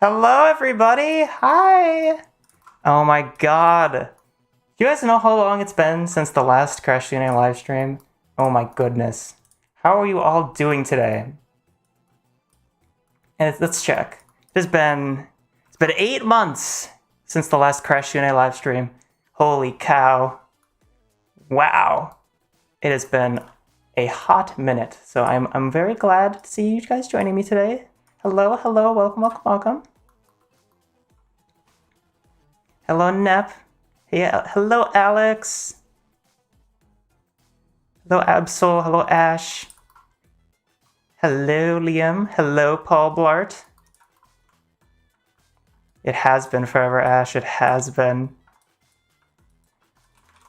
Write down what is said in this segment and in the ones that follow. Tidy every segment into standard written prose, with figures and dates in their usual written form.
Hello, everybody! Hi! Oh my god. Do you guys know how long it's been since the last Crashsune live stream? Oh my goodness. How are you all doing today? And let's check. It's been 8 months since the last Crashsune live stream. Holy cow. Wow. It has been a hot minute. So I'm very glad to see you guys joining me today. Hello, welcome. Hello, Nep. Hey, hello, Alex. Hello, Absol. Hello, Ash. Hello, Liam. Hello, Paul Blart. It has been forever, Ash. It has been.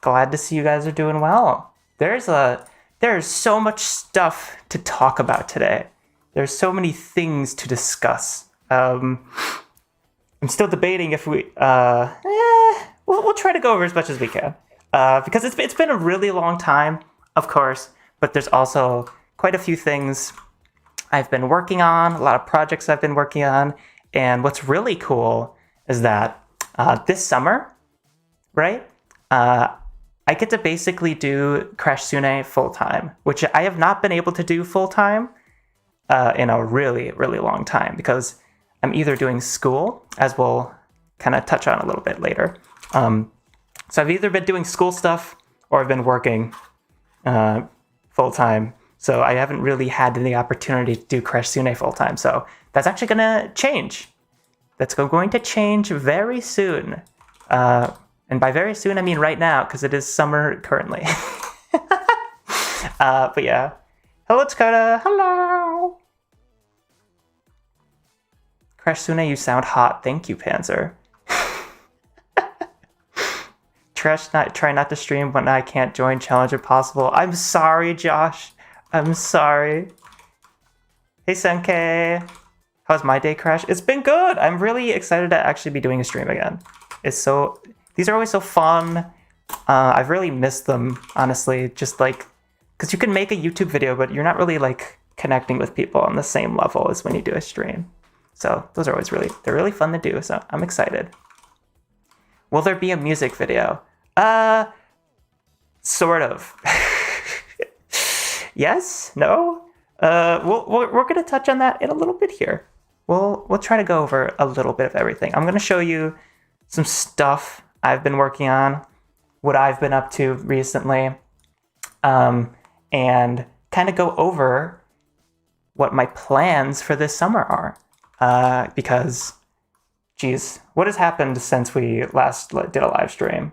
Glad to see you guys are doing well. There's so much stuff to talk about today. There's so many things to discuss. I'm still debating if we'll try to go over as much as we can. Because it's been a really long time, of course, but there's also quite a few things I've been working on, a lot of projects I've been working on, and what's really cool is that this summer, right, I get to basically do Crashsune full-time, which I have not been able to do full-time in a really, really long time, because I'm either doing school, as we'll kind of touch on a little bit later. So I've either been doing school stuff or I've been working full-time. So I haven't really had the opportunity to do Crashsune full-time. So that's actually going to change. That's going to change very soon. And by very soon, I mean right now, because it is summer currently. But yeah. Hello, Dakota. Hello. Crashsune, you sound hot. Thank you, Panzer. Try not to stream when I can't join challenge if possible. I'm sorry, Josh. I'm sorry. Hey, Senke. How's my day, Crash? It's been good. I'm really excited to actually be doing a stream again. These are always so fun. I've really missed them, honestly. Just like, because you can make a YouTube video, but you're not really like connecting with people on the same level as when you do a stream. So those are always they're really fun to do. So I'm excited. Will there be a music video? Sort of. Yes? No? We're gonna touch on that in a little bit here. We'll try to go over a little bit of everything. I'm gonna show you some stuff I've been working on, what I've been up to recently, and kind of go over what my plans for this summer are. Because, geez, what has happened since we last did a live stream?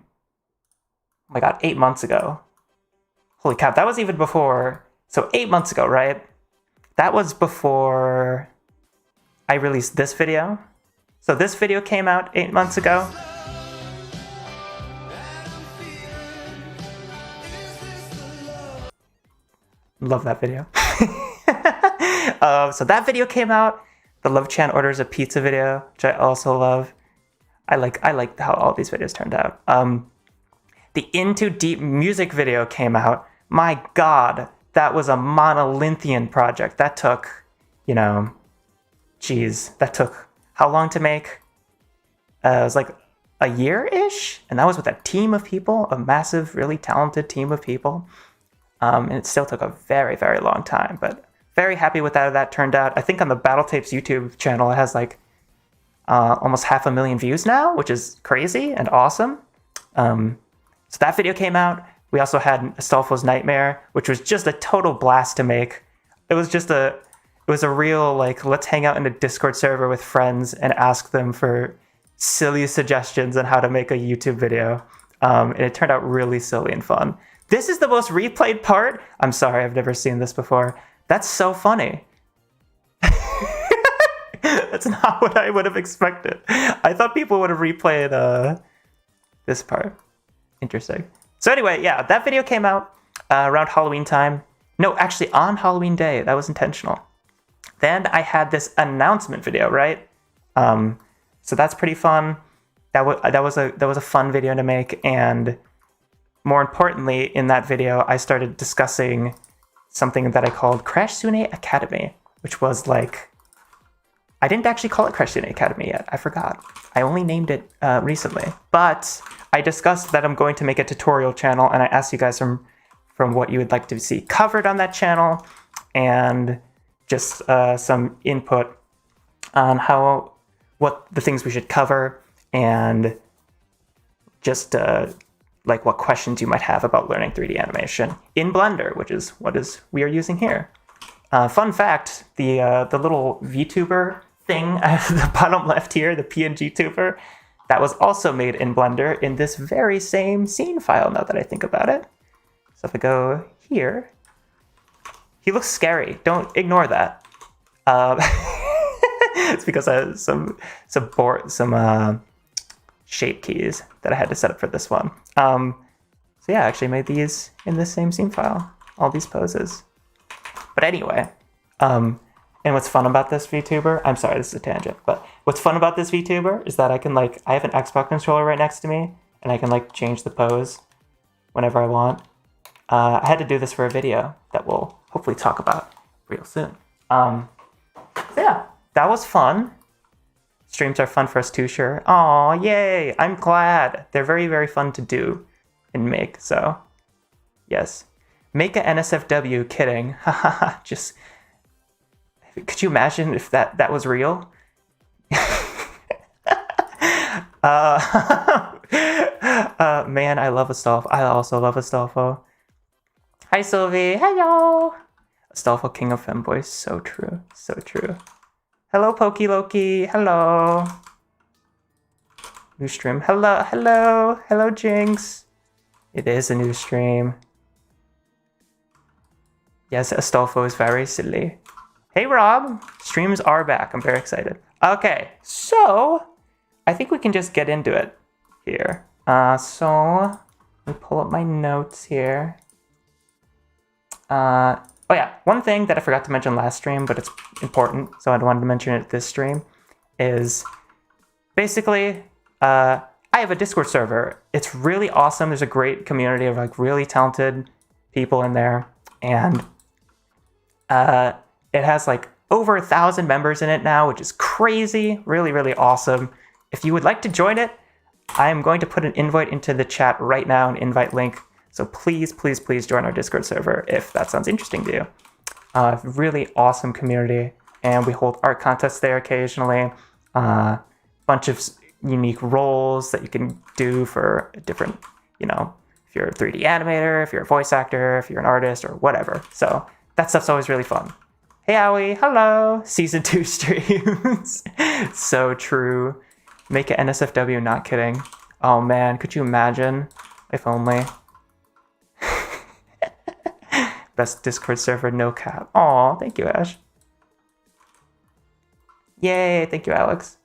Oh my god, 8 months ago. Holy cow, that was even before. So 8 months ago, right? That was before I released this video. So this video came out 8 months ago. Love that video. So that video came out. The Love Chan orders a pizza video, which I also love. I like how all these videos turned out. The Into Deep music video came out. My god, that was a monolithian project. That took, that took how long to make? It was like a year-ish, and that was with a team of people, a massive, really talented team of people. And it still took a very, very long time, but very happy with how that turned out. I think on the Battle Tapes YouTube channel, it has like almost 500,000 views now, which is crazy and awesome. So that video came out. We also had Astolfo's Nightmare, which was just a total blast to make. It was a real, like, let's hang out in a Discord server with friends and ask them for silly suggestions on how to make a YouTube video. And it turned out really silly and fun. This is the most replayed part. I'm sorry, I've never seen this before. That's so funny. That's not what I would have expected. I thought people would have replayed this part. Interesting. So anyway, yeah, that video came out around Halloween time. No, actually on Halloween day. That was intentional. Then I had this announcement video, right? So that's pretty fun. That was a fun video to make, and more importantly, in that video, I started discussing something that I called Crashsune Academy, which was like I didn't actually call it Crashsune Academy yet. I forgot. I only named it recently. But I discussed that I'm going to make a tutorial channel, and I asked you guys from what you would like to see covered on that channel, and just some input on what the things we should cover, and just like what questions you might have about learning 3D animation in Blender, which is what we are using here. Fun fact, the little VTuber thing at the bottom left here, the PNG tuber, that was also made in Blender in this very same scene file, now that I think about it. So if I go here, he looks scary. Don't ignore that. It's because I have some shape keys that I had to set up for this one. So yeah, I actually made these in this same scene file, all these poses. But anyway, and what's fun about this VTuber, I'm sorry, this is a tangent, but what's fun about this VTuber is that I can I have an Xbox controller right next to me, and I can change the pose whenever I want. I had to do this for a video that we'll hopefully talk about real soon. So yeah, that was fun. Streams are fun for us too, sure. Aw, yay! I'm glad. They're very, very fun to do and make, so yes. Make a NSFW, kidding. Haha, just... Could you imagine if that was real? Man, I love Astolfo. I also love Astolfo. Hi, Sylvie. Hello! Astolfo, king of femboys. So true. So true. Hello, Pokey Loki. Hello. New stream. Hello, hello. Hello, Jinx. It is a new stream. Yes, Astolfo is very silly. Hey, Rob. Streams are back. I'm very excited. Okay, so I think we can just get into it here. So let me pull up my notes here. Oh yeah, one thing that I forgot to mention last stream, but it's important, so I wanted to mention it this stream, is basically, I have a Discord server. It's really awesome. There's a great community of really talented people in there, and it has over 1,000 members in it now, which is crazy. Really, really awesome. If you would like to join it, I am going to put an invite into the chat right now, an invite link. So please, please, please join our Discord server if that sounds interesting to you. Really awesome community, and we hold art contests there occasionally. Bunch of unique roles that you can do for different, if you're a 3D animator, if you're a voice actor, if you're an artist, or whatever. So that stuff's always really fun. Hey, Owie, hello! Season 2 streams. So true. Make an NSFW, not kidding. Oh man, could you imagine? If only. Best Discord server, no cap. Aw, thank you, Ash. Yay, thank you, Alex.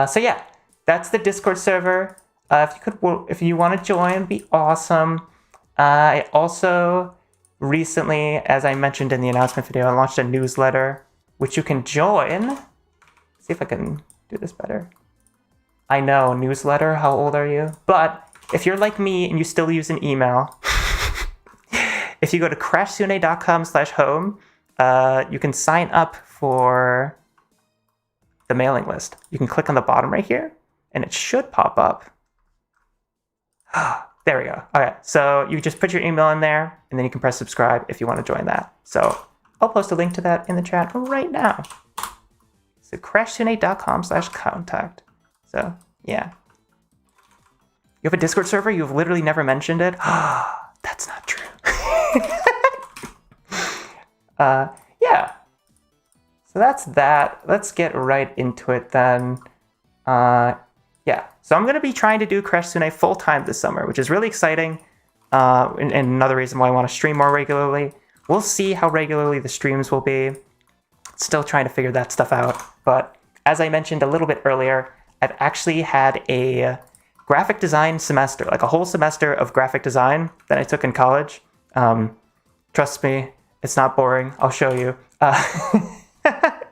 So yeah, that's the Discord server. If you want to join, it'd be awesome. I also recently, as I mentioned in the announcement video, I launched a newsletter, which you can join. Let's see if I can do this better. I know, newsletter, how old are you? But if you're like me and you still use an email, if you go to crashsune.com/home, you can sign up for the mailing list. You can click on the bottom right here, and it should pop up. There we go. Okay, so you just put your email in there, and then you can press subscribe if you want to join that. So I'll post a link to that in the chat right now. So crashsune.com/contact. So yeah. You have a Discord server? You've literally never mentioned it? That's not true. Yeah. So that's that. Let's get right into it then. Yeah. So I'm going to be trying to do Crashsune full-time this summer, which is really exciting. And another reason why I want to stream more regularly. We'll see how regularly the streams will be. Still trying to figure that stuff out. But as I mentioned a little bit earlier, I've actually had a graphic design semester, like a whole semester of graphic design that I took in college. Trust me, it's not boring. I'll show you. I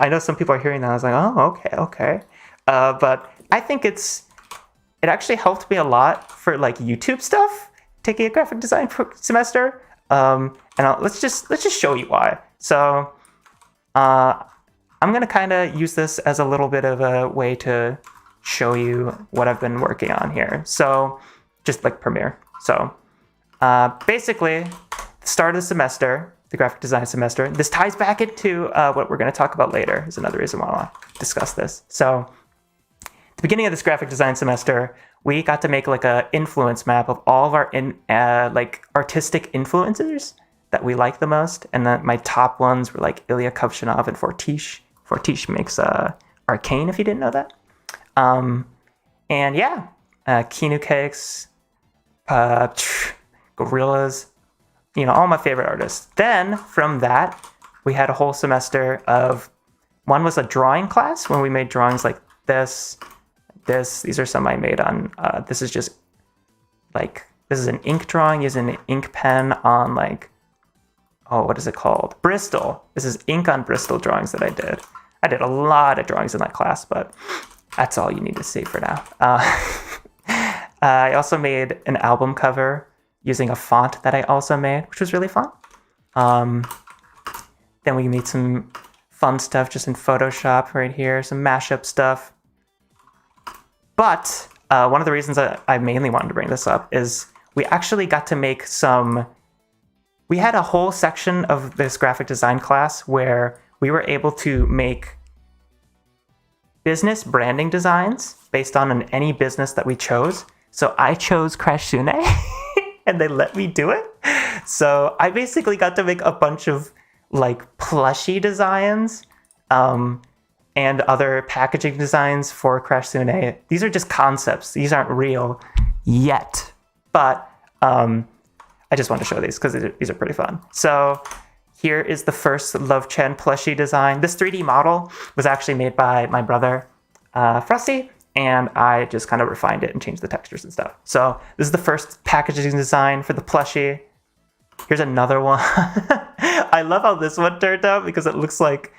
know some people are hearing that. I was like, oh, okay. But I think it actually helped me a lot for YouTube stuff, taking a graphic design semester. And let's just show you why. So, I'm going to kind of use this as a little bit of a way to show you what I've been working on here. So just like Premiere. So basically, the start of the semester, the graphic design semester, this ties back into what we're going to talk about later. Is another reason why I want to discuss this. So at the beginning of this graphic design semester, we got to make like a influence map of all of our like artistic influencers that we like the most. And then my top ones were like Ilya Kovshanov and Fortiche. Fortiche makes Arcane, if you didn't know that. And yeah, Kinu Cakes, Gorillas, you know, all my favorite artists. Then from that, we had a whole semester of, one was a drawing class when we made drawings like this. These are some I made on, this is just like, this is an ink drawing using an ink pen on like, oh, what is it called? Bristol. This is ink on Bristol drawings that I did. I did a lot of drawings in that class, but that's all you need to see for now. I also made an album cover using a font that I also made, which was really fun. Then we made some fun stuff just in Photoshop right here, some mashup stuff. But one of the reasons that I mainly wanted to bring this up is we actually got to make some... We had a whole section of this graphic design class where we were able to make business branding designs based on any business that we chose. So I chose Crashsune and they let me do it. So I basically got to make a bunch of like plushie designs and other packaging designs for Crashsune. These are just concepts. These aren't real yet, but I just want to show these because these are pretty fun. So here is the first Love Chen plushie design. This 3D model was actually made by my brother, Frosty, and I just kind of refined it and changed the textures and stuff. So this is the first packaging design for the plushie. Here's another one. I love how this one turned out because it looks like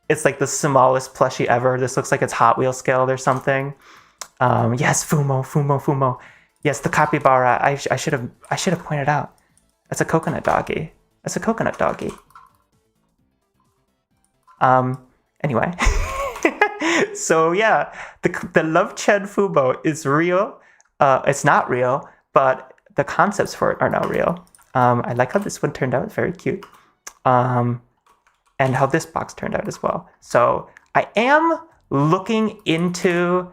it's like the smallest plushie ever. This looks like it's Hot Wheels scaled or something. Yes, Fumo. Yes, the capybara. I should have pointed out. That's a coconut doggy. Anyway. So yeah, the Love Chen Fubo is real. It's not real, but the concepts for it are now real. I like how this one turned out. It's very cute. And how this box turned out as well. So I am looking into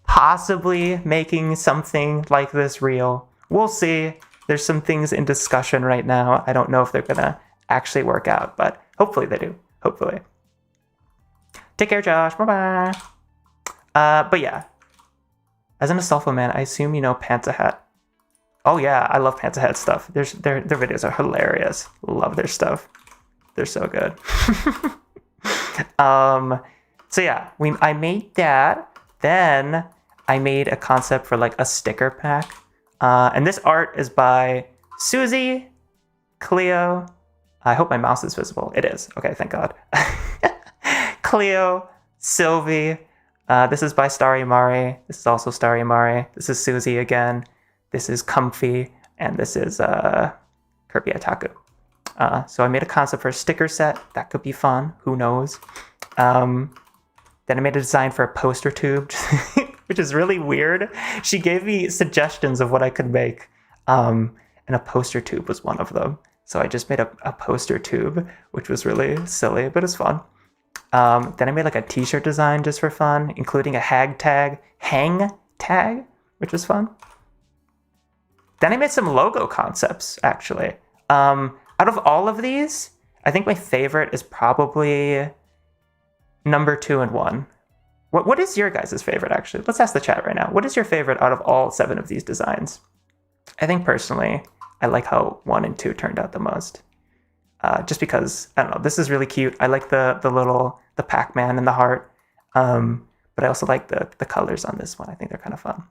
possibly making something like this real. We'll see. There's some things in discussion right now. I don't know if they're gonna actually work out, but hopefully they do. Hopefully. Take care, Josh. Bye-bye. But yeah. As an Astolfo man, I assume you know Pantsa Hat. Oh yeah, I love Pantsa Hat stuff. Their videos are hilarious. Love their stuff. They're so good. So yeah, I made that. Then I made a concept for like a sticker pack. And this art is by Susie, Cleo. I hope my mouse is visible. It is. Okay, thank God. Cleo, Sylvie. This is by Starry Mari. This is also Starry Mari. This is Susie again. This is Comfy. And this is Kirby Ataku. So I made a concept for a sticker set. That could be fun. Who knows? Then I made a design for a poster tube, which is really weird. She gave me suggestions of what I could make. And a poster tube was one of them. So I just made a poster tube, which was really silly, but it's fun. Then I made like a t-shirt design just for fun, including a hang tag, which was fun. Then I made some logo concepts, actually. Out of all of these, I think my favorite is probably number 2 and 1. What is your guys' favorite, actually? Let's ask the chat right now. What is your favorite out of all 7 of these designs? I think personally, I like how 1 and 2 turned out the most. Just because, I don't know, this is really cute. I like the Pac-Man and the heart. But I also like the colors on this one. I think they're kind of fun.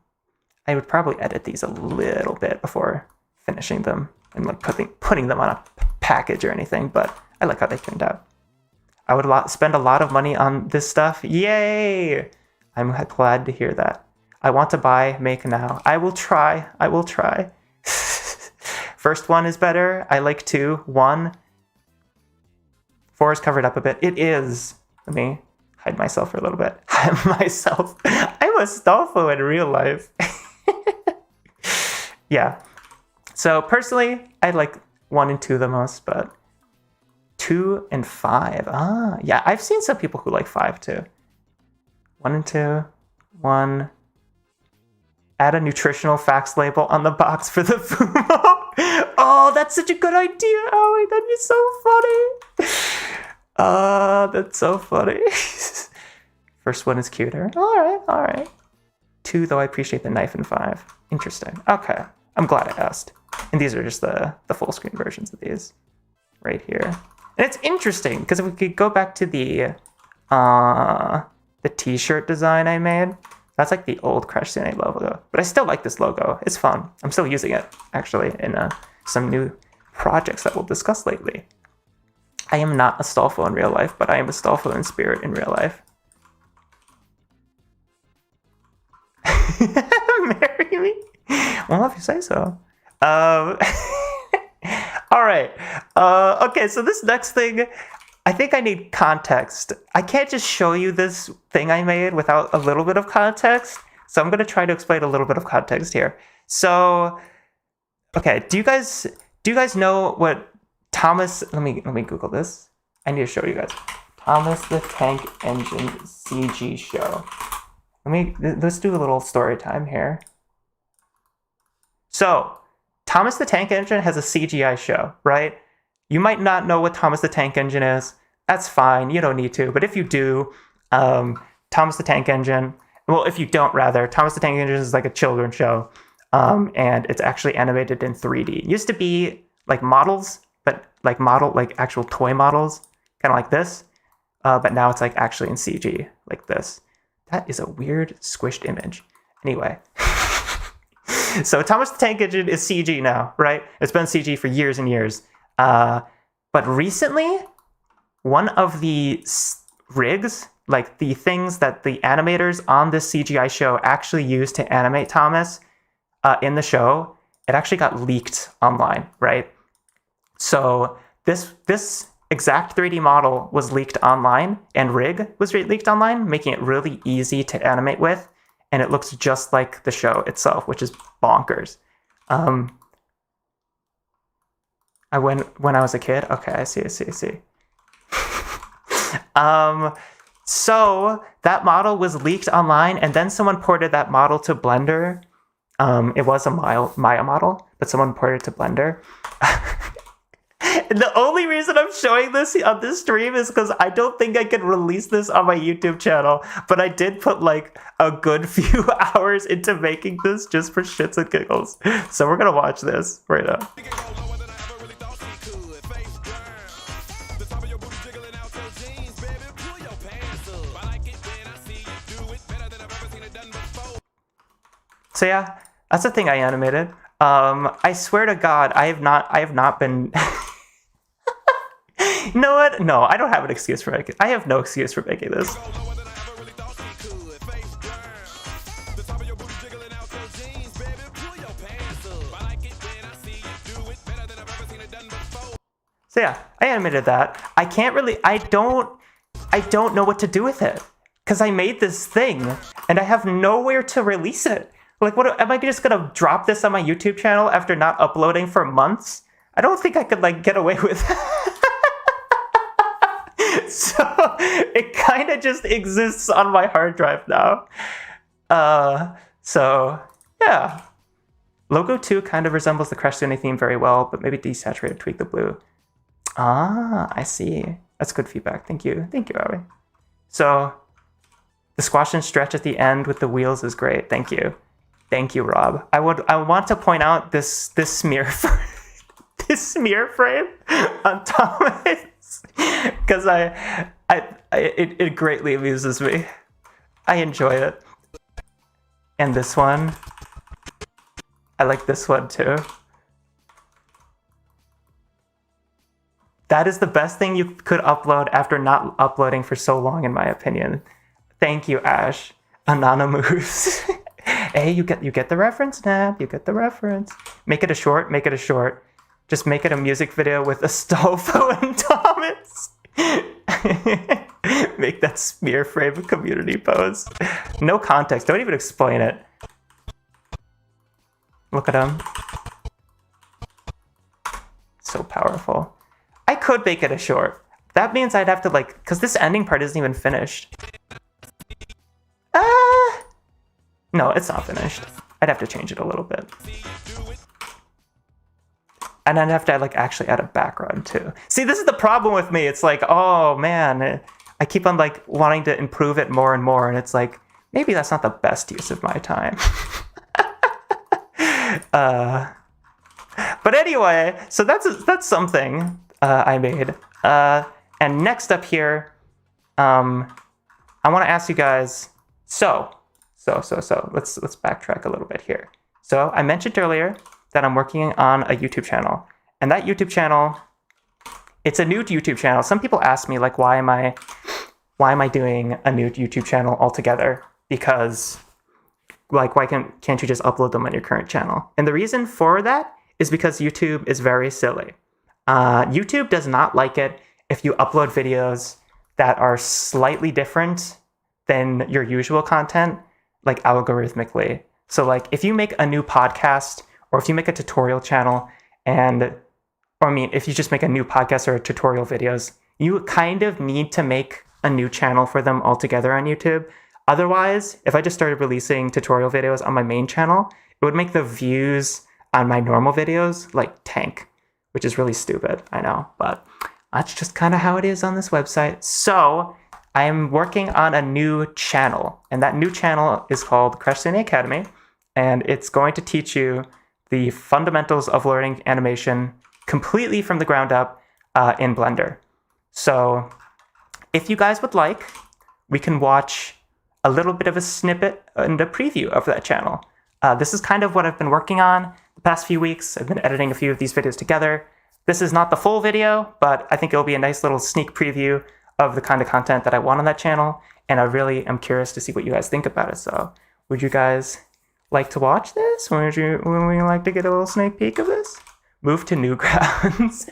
I would probably edit these a little bit before finishing them and like putting them on a package or anything, but I like how they turned out. I would spend a lot of money on this stuff. Yay! I'm glad to hear that. I want to make now. I will try. First one is better. I like 2. 1, 4 is covered up a bit. It is. Let me hide myself for a little bit. Hide myself. I'm Astolfo in real life. Yeah. So personally, I like 1 and 2 the most, but 2 and 5. Ah, yeah. I've seen some people who like 5 too. 1 and 2. 1. Add a nutritional facts label on the box for the Fumo. Oh, that's such a good idea. Oh, that'd be so funny. That's so funny. First one is cuter. All right. 2, though, I appreciate the knife, and 5. Interesting. Okay, I'm glad I asked. And these are just the full screen versions of these right here. And it's interesting because if we could go back to the t-shirt design I made, that's like the old Crashsune logo. But I still like this logo. It's fun. I'm still using it, actually, in some new projects that we'll discuss lately. I am not Astolfo in real life, but I am Astolfo in spirit in real life. Marry me? Well, if you say so. All right. Okay, so this next thing, I think I need context. I can't just show you this thing I made without a little bit of context. So I'm going to try to explain a little bit of context here. So, okay, do you guys know what Thomas, let me Google this. I need to show you guys. Thomas the Tank Engine CG show. Let's do a little story time here. So, Thomas the Tank Engine has a CGI show, right? You might not know what Thomas the Tank Engine is. That's fine. You don't need to. But if you do, Thomas the Tank Engine, well, if you don't, rather, Thomas the Tank Engine is like a children's show. And it's actually animated in 3D. It used to be like models, but like actual toy models, kind of like this. But now it's like actually in CG, like this. That is a weird squished image. Anyway. So Thomas the Tank Engine is CG now, right? It's been CG for years and years. But recently, one of the rigs, like the things that the animators on this CGI show actually used to animate Thomas in the show, it actually got leaked online, right? So this exact 3D model was leaked online, and rig was leaked online, making it really easy to animate with. And it looks just like the show itself, which is bonkers. When I was a kid, okay, I see. So that model was leaked online, and then someone ported that model to Blender. It was a Maya model, but someone ported it to Blender. And the only reason I'm showing this on this stream is because I don't think I can release this on my YouTube channel, but I did put like a good few hours into making this just for shits and giggles. So we're gonna watch this right now. So yeah, that's the thing I animated. I swear to God, I have not been. You know what? No, I don't have an excuse for making. I have no excuse for making this. So yeah, I animated that. I don't know what to do with it because I made this thing and I have nowhere to release it. Like, what am I just gonna drop this on my YouTube channel after not uploading for months? I don't think I could like get away with it. So it kind of just exists on my hard drive now. So yeah. Logo 2 kind of resembles the Crashsune theme very well, but maybe desaturate, tweak the blue. Ah, I see. That's good feedback. Thank you, Abby. So the squash and stretch at the end with the wheels is great. Thank you, Rob. I want to point out this smear this smear frame on Thomas because it greatly amuses me. I enjoy it. And this one, I like this one too. That is the best thing you could upload after not uploading for so long, in my opinion. Thank you, Ash. Anonymous. Hey, you get the reference, Nat. You get the reference. Make it a short. Just make it a music video with Astolfo and Thomas. Make that smear frame a community pose. No context. Don't even explain it. Look at him. So powerful. I could make it a short. That means I'd have to like, because this ending part isn't even finished. No, it's not finished. I'd have to change it a little bit. And I'd have to like actually add a background too. See, this is the problem with me. It's like, oh man, I keep on like wanting to improve it more and more. And it's like, maybe that's not the best use of my time. But anyway, so that's something I made. And next up here, I want to ask you guys. So let's backtrack a little bit here. So I mentioned earlier that I'm working on a YouTube channel, and that YouTube channel, it's a new YouTube channel. Some people ask me like, why am I doing a new YouTube channel altogether? Because like, why can't you just upload them on your current channel? And the reason for that is because YouTube is very silly. YouTube does not like it if you upload videos that are slightly different than your usual content, like algorithmically. So like if you make a new podcast or if you make a tutorial channel if you just make a new podcast or tutorial videos, you kind of need to make a new channel for them altogether on YouTube. Otherwise, if I just started releasing tutorial videos on my main channel, it would make the views on my normal videos like tank, which is really stupid, I know, but that's just kind of how it is on this website. So I am working on a new channel, and that new channel is called Crashsune Academy, and it's going to teach you the fundamentals of learning animation completely from the ground up in Blender. So if you guys would like, we can watch a little bit of a snippet and a preview of that channel. This is kind of what I've been working on the past few weeks. I've been editing a few of these videos together. This is not the full video, but I think it'll be a nice little sneak preview of the kind of content that I want on that channel, and I really am curious to see what you guys think about it. So would you guys like to watch this? Would we like to get a little sneak peek of this? Move to new grounds.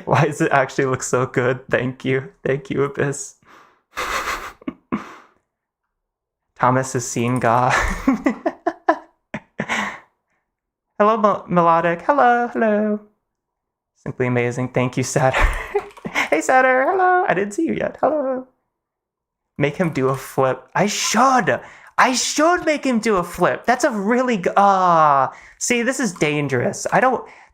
Why does it actually look so good? Thank you, Abyss. Thomas is seeing God. Hello, Melodic. Hello. Simply amazing. Thank you, Satter. Hey, Satter. Hello. I didn't see you yet. Hello. Make him do a flip. I should make him do a flip. That's a really good... See, this is dangerous.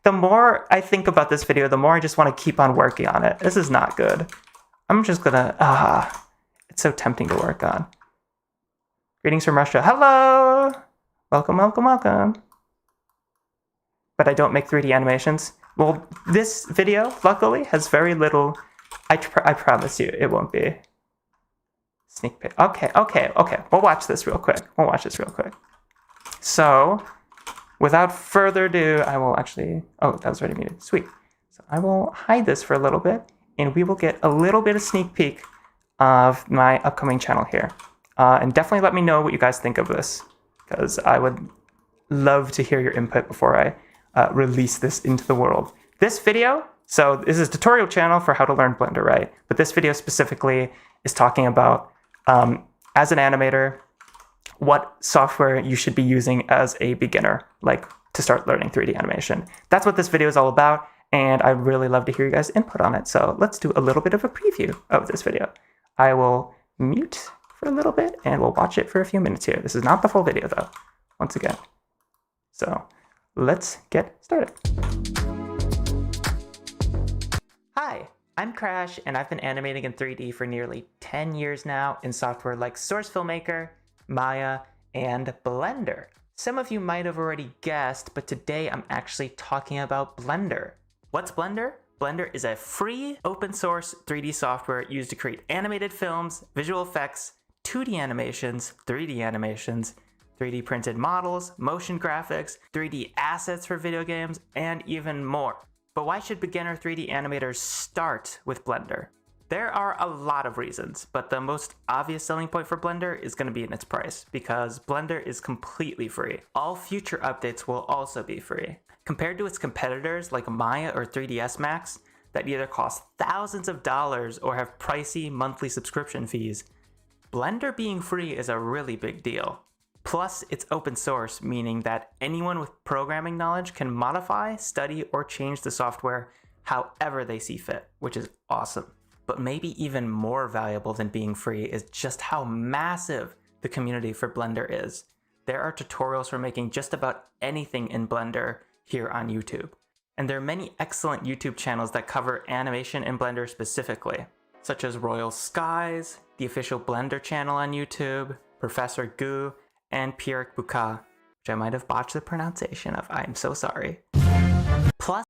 The more I think about this video, the more I just want to keep on working on it. This is not good. I'm just gonna... It's so tempting to work on. Greetings from Russia. Hello! Welcome. But I don't make 3D animations. Well, this video, luckily, has very little... I promise you, it won't be. Sneak peek. Okay. We'll watch this real quick. So, without further ado, I will actually... Oh, that was already muted. Sweet. So I will hide this for a little bit, and we will get a little bit of sneak peek of my upcoming channel here. And definitely let me know what you guys think of this, because I would love to hear your input before I release this into the world. This video, so this is a tutorial channel for how to learn Blender, right? But this video specifically is talking about, as an animator, what software you should be using as a beginner, like to start learning 3D animation. That's what this video is all about, and I'd really love to hear you guys' input on it. So let's do a little bit of a preview of this video. I will mute for a little bit, and we'll watch it for a few minutes here. This is not the full video, though, once again. So let's get started. Hi, I'm Crash, and I've been animating in 3D for nearly 10 years now in software like Source Filmmaker, Maya, and Blender. Some of you might have already guessed, but today I'm actually talking about Blender. What's Blender? Blender is a free, open source 3D software used to create animated films, visual effects, 2D animations, 3D printed models, motion graphics, 3D assets for video games, and even more. But why should beginner 3D animators start with Blender? There are a lot of reasons, but the most obvious selling point for Blender is going to be in its price, because Blender is completely free. All future updates will also be free. Compared to its competitors like Maya or 3ds Max, that either cost thousands of dollars or have pricey monthly subscription fees, Blender being free is a really big deal. Plus, it's open source, meaning that anyone with programming knowledge can modify, study, or change the software however they see fit, which is awesome. But maybe even more valuable than being free is just how massive the community for Blender is. There are tutorials for making just about anything in Blender here on YouTube. And there are many excellent YouTube channels that cover animation in Blender specifically, such as Royal Skies, the official Blender channel on YouTube, Professor Gu, and Pierre Buka, which I might have botched the pronunciation of. I'm so sorry. Plus,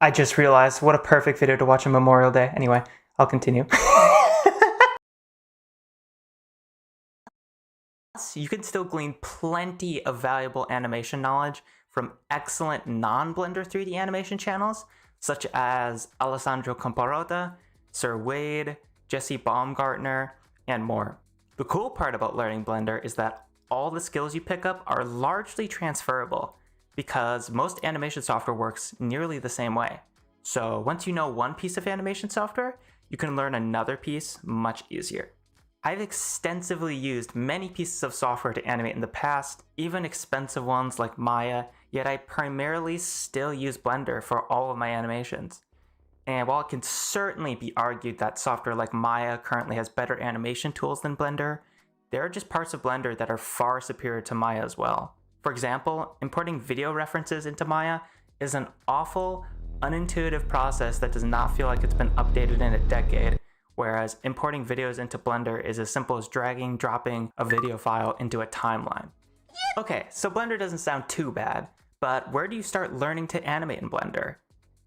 I just realized what a perfect video to watch on Memorial Day. Anyway, I'll continue. You can still glean plenty of valuable animation knowledge from excellent non-Blender 3D animation channels, such as Alessandro Comparotta, Sir Wade, Jesse Baumgartner, and more. The cool part about learning Blender is that all the skills you pick up are largely transferable, because most animation software works nearly the same way. So once you know one piece of animation software, you can learn another piece much easier. I've extensively used many pieces of software to animate in the past, even expensive ones like Maya, yet I primarily still use Blender for all of my animations. And while it can certainly be argued that software like Maya currently has better animation tools than Blender, there are just parts of Blender that are far superior to Maya as well. For example, importing video references into Maya is an awful, unintuitive process that does not feel like it's been updated in a decade, whereas importing videos into Blender is as simple as dragging, dropping a video file into a timeline. Okay, so Blender doesn't sound too bad, but where do you start learning to animate in Blender?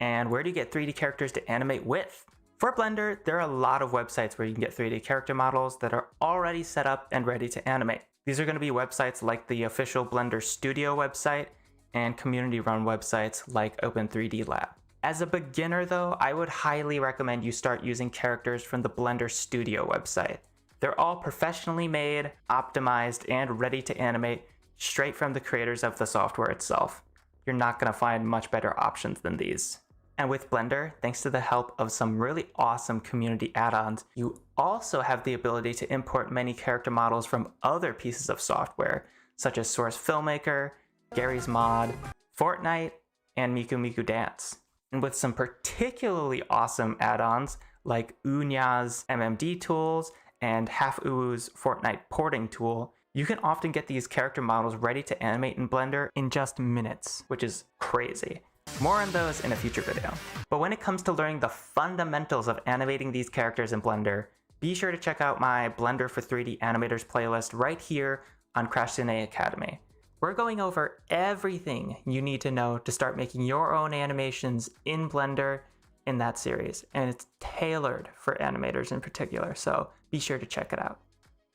And where do you get 3D characters to animate with? For Blender, there are a lot of websites where you can get 3D character models that are already set up and ready to animate. These are going to be websites like the official Blender Studio website and community-run websites like Open3D Lab. As a beginner though, I would highly recommend you start using characters from the Blender Studio website. They're all professionally made, optimized, and ready to animate straight from the creators of the software itself. You're not going to find much better options than these. And with Blender, thanks to the help of some really awesome community add-ons, you also have the ability to import many character models from other pieces of software, such as Source Filmmaker, Gary's Mod, Fortnite, and Miku Miku Dance. And with some particularly awesome add-ons like Unya's MMD tools and HalfU's Fortnite porting tool, you can often get these character models ready to animate in Blender in just minutes, which is crazy. More on those in a future video. But when it comes to learning the fundamentals of animating these characters in Blender, be sure to check out my Blender for 3D Animators playlist right here on Crashsune Academy. We're going over everything you need to know to start making your own animations in Blender in that series, and it's tailored for animators in particular, so be sure to check it out.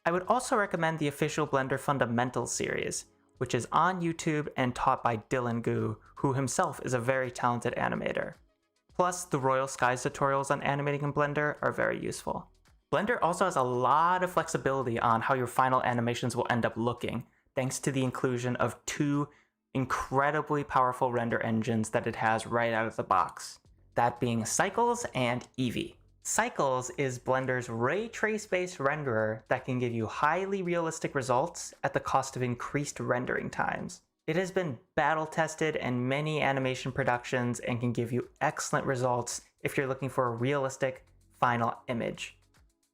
I would also recommend the official Blender Fundamentals series, which is on YouTube and taught by Dylan Gu, who himself is a very talented animator. Plus, the Royal Skies tutorials on animating in Blender are very useful. Blender also has a lot of flexibility on how your final animations will end up looking, thanks to the inclusion of two incredibly powerful render engines that it has right out of the box, that being Cycles and Eevee. Cycles is Blender's ray trace-based renderer that can give you highly realistic results at the cost of increased rendering times. It has been battle-tested in many animation productions and can give you excellent results if you're looking for a realistic final image.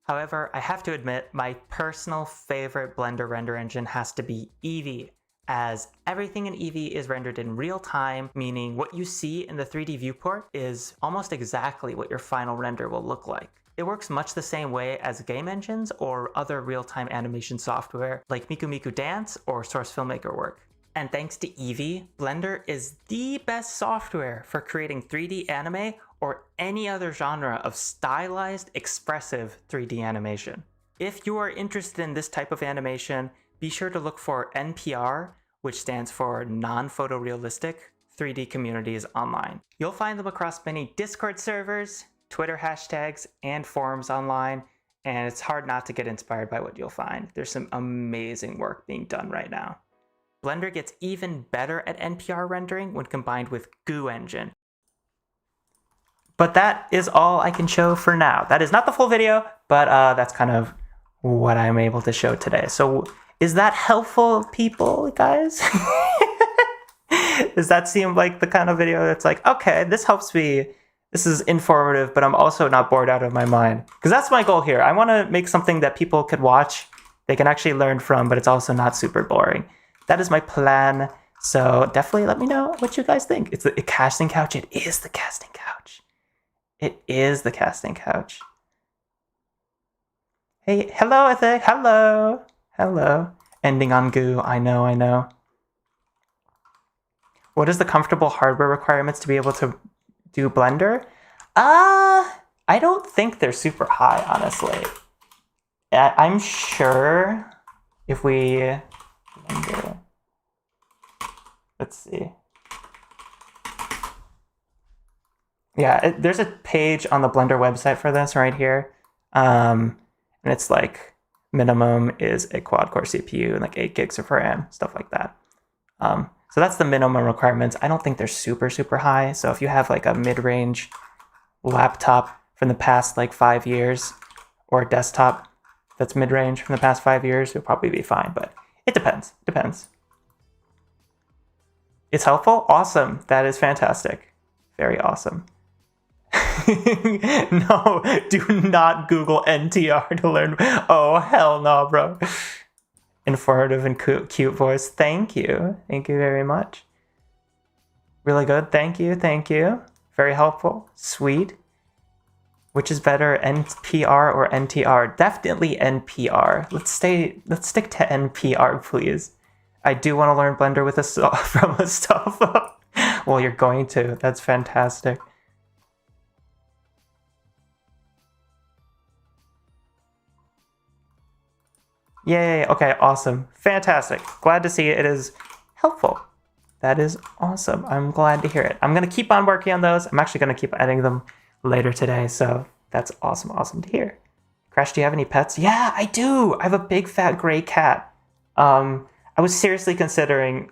However, I have to admit, my personal favorite Blender render engine has to be Eevee, as everything in Eevee is rendered in real time, meaning what you see in the 3D viewport is almost exactly what your final render will look like. It works much the same way as game engines or other real-time animation software like Miku Miku Dance or Source Filmmaker work. And thanks to Eevee, Blender is the best software for creating 3D anime or any other genre of stylized, expressive 3D animation. If you are interested in this type of animation, be sure to look for NPR, which stands for Non-Photorealistic 3D Communities Online. You'll find them across many Discord servers, Twitter hashtags, and forums online, and it's hard not to get inspired by what you'll find. There's some amazing work being done right now. Blender gets even better at NPR rendering when combined with Goo Engine. But that is all I can show for now. That is not the full video, but that's kind of what I'm able to show today. So is that helpful, people, guys? Does that seem like the kind of video that's like, okay, this helps me. This is informative, but I'm also not bored out of my mind. Because that's my goal here. I want to make something that people could watch, they can actually learn from, but it's also not super boring. That is my plan. So definitely let me know what you guys think. It's the casting couch. It is the casting couch. It is the casting couch. Hey, hello, I think. Hello. Hello. Ending on goo. I know, I know. What is the comfortable hardware requirements to be able to do Blender? I don't think they're super high, honestly. I'm sure if we... Blender. Let's see. Yeah, there's a page on the Blender website for this right here. And it's like minimum is a quad-core CPU and like 8 gigs of RAM, stuff like that. So that's the minimum requirements. I don't think they're super, super high. So if you have like a mid-range laptop from the past like 5 years or a desktop that's mid-range from the past 5 years, you'll probably be fine, but it depends. Depends. It's helpful? Awesome. That is fantastic. Very awesome. No, do not Google NTR to learn. Oh, hell no, bro. Informative and cute voice. Thank you. Thank you very much. Really good. Thank you. Thank you. Very helpful. Sweet. Which is better, NPR or NTR? Definitely NPR. Let's stick to NPR, please. I do want to learn Blender with from Astolfo. Well, you're going to. That's fantastic. Yay, okay, awesome. Fantastic. Glad to see it is helpful. That is awesome. I'm glad to hear it. I'm going to keep on working on those. I'm actually going to keep editing them later today, so that's awesome, awesome to hear. Crash, do you have any pets? Yeah, I do. I have a big fat gray cat. I was seriously considering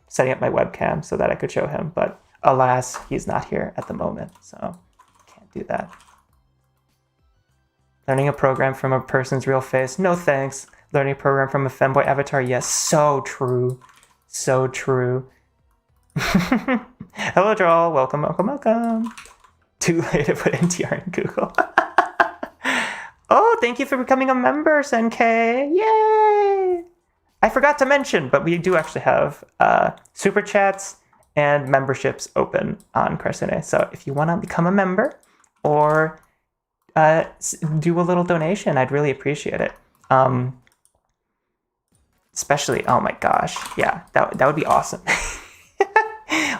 setting up my webcam so that I could show him, but alas, he's not here at the moment, so can't do that. Learning a program from a person's real face? No thanks. Learning a program from a femboy avatar? Yes, so true. So true. Hello, Droll. Welcome, welcome, welcome. Too late to put NTR in Google. Oh, thank you for becoming a member, Senkei. Yay! I forgot to mention, but we do actually have super chats and memberships open on Crashsune. So if you want to become a member or do a little donation, I'd really appreciate it. Especially, oh my gosh, yeah, that would be awesome.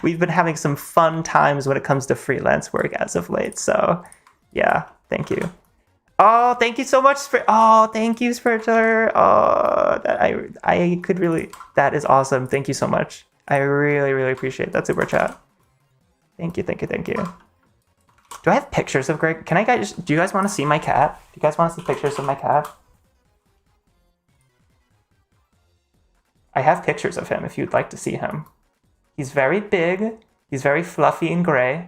We've been having some fun times when it comes to freelance work as of late, so yeah, thank you. Oh, thank you so much, thank you, Spiritualer. Oh, that I could really, that is awesome. Thank you so much. I really, really appreciate that super chat. Thank you, thank you, thank you. Do I have pictures of Greg? Do you guys want to see my cat? Do you guys want to see pictures of my cat? I have pictures of him if you'd like to see him. He's very big. He's very fluffy and gray.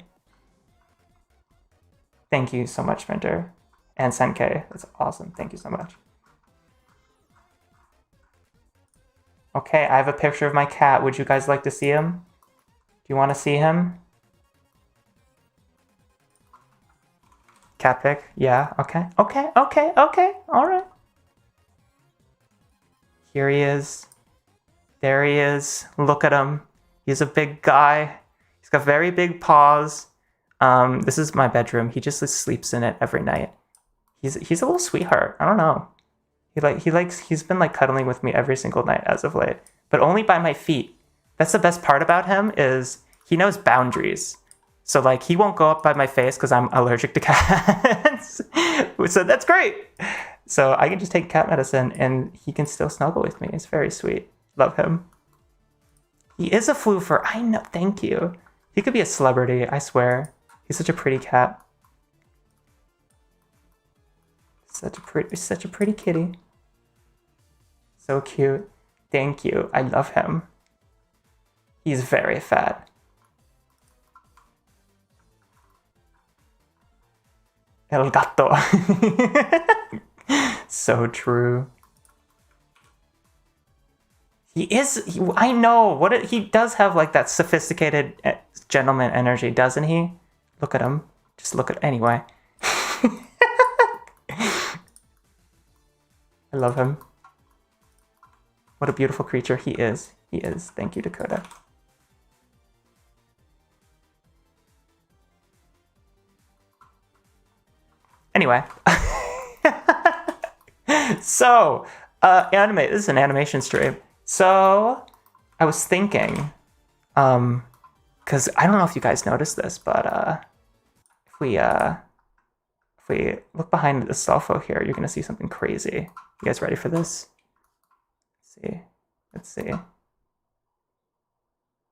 Thank you so much, Minter. And Senkei. That's awesome. Thank you so much. Okay, I have a picture of my cat. Would you guys like to see him? Do you want to see him? Cat pic? Yeah, okay. Okay, okay, okay. All right. Here he is. There he is. Look at him. He's a big guy. He's got very big paws. This is my bedroom. He just sleeps in it every night. He's a little sweetheart. I don't know. He's been like cuddling with me every single night as of late, but only by my feet. That's the best part about him is he knows boundaries. So like he won't go up by my face because I'm allergic to cats. So that's great. So I can just take cat medicine and he can still snuggle with me. It's very sweet. Love him. He is a floofer. I know. Thank you. He could be a celebrity. I swear. He's such a pretty cat. Such a pretty kitty. So cute. Thank you. I love him. He's very fat. El gato. So true. I know, he does have like that sophisticated gentleman energy, doesn't he? Look at him. Just look at, anyway. I love him. What a beautiful creature he is. He is. Thank you, Dakota. Anyway. So, animate. This is an animation stream. So, I was thinking, because I don't know if you guys noticed this, but if we look behind the Astolfo here, you're gonna see something crazy. You guys ready for this? Let's see.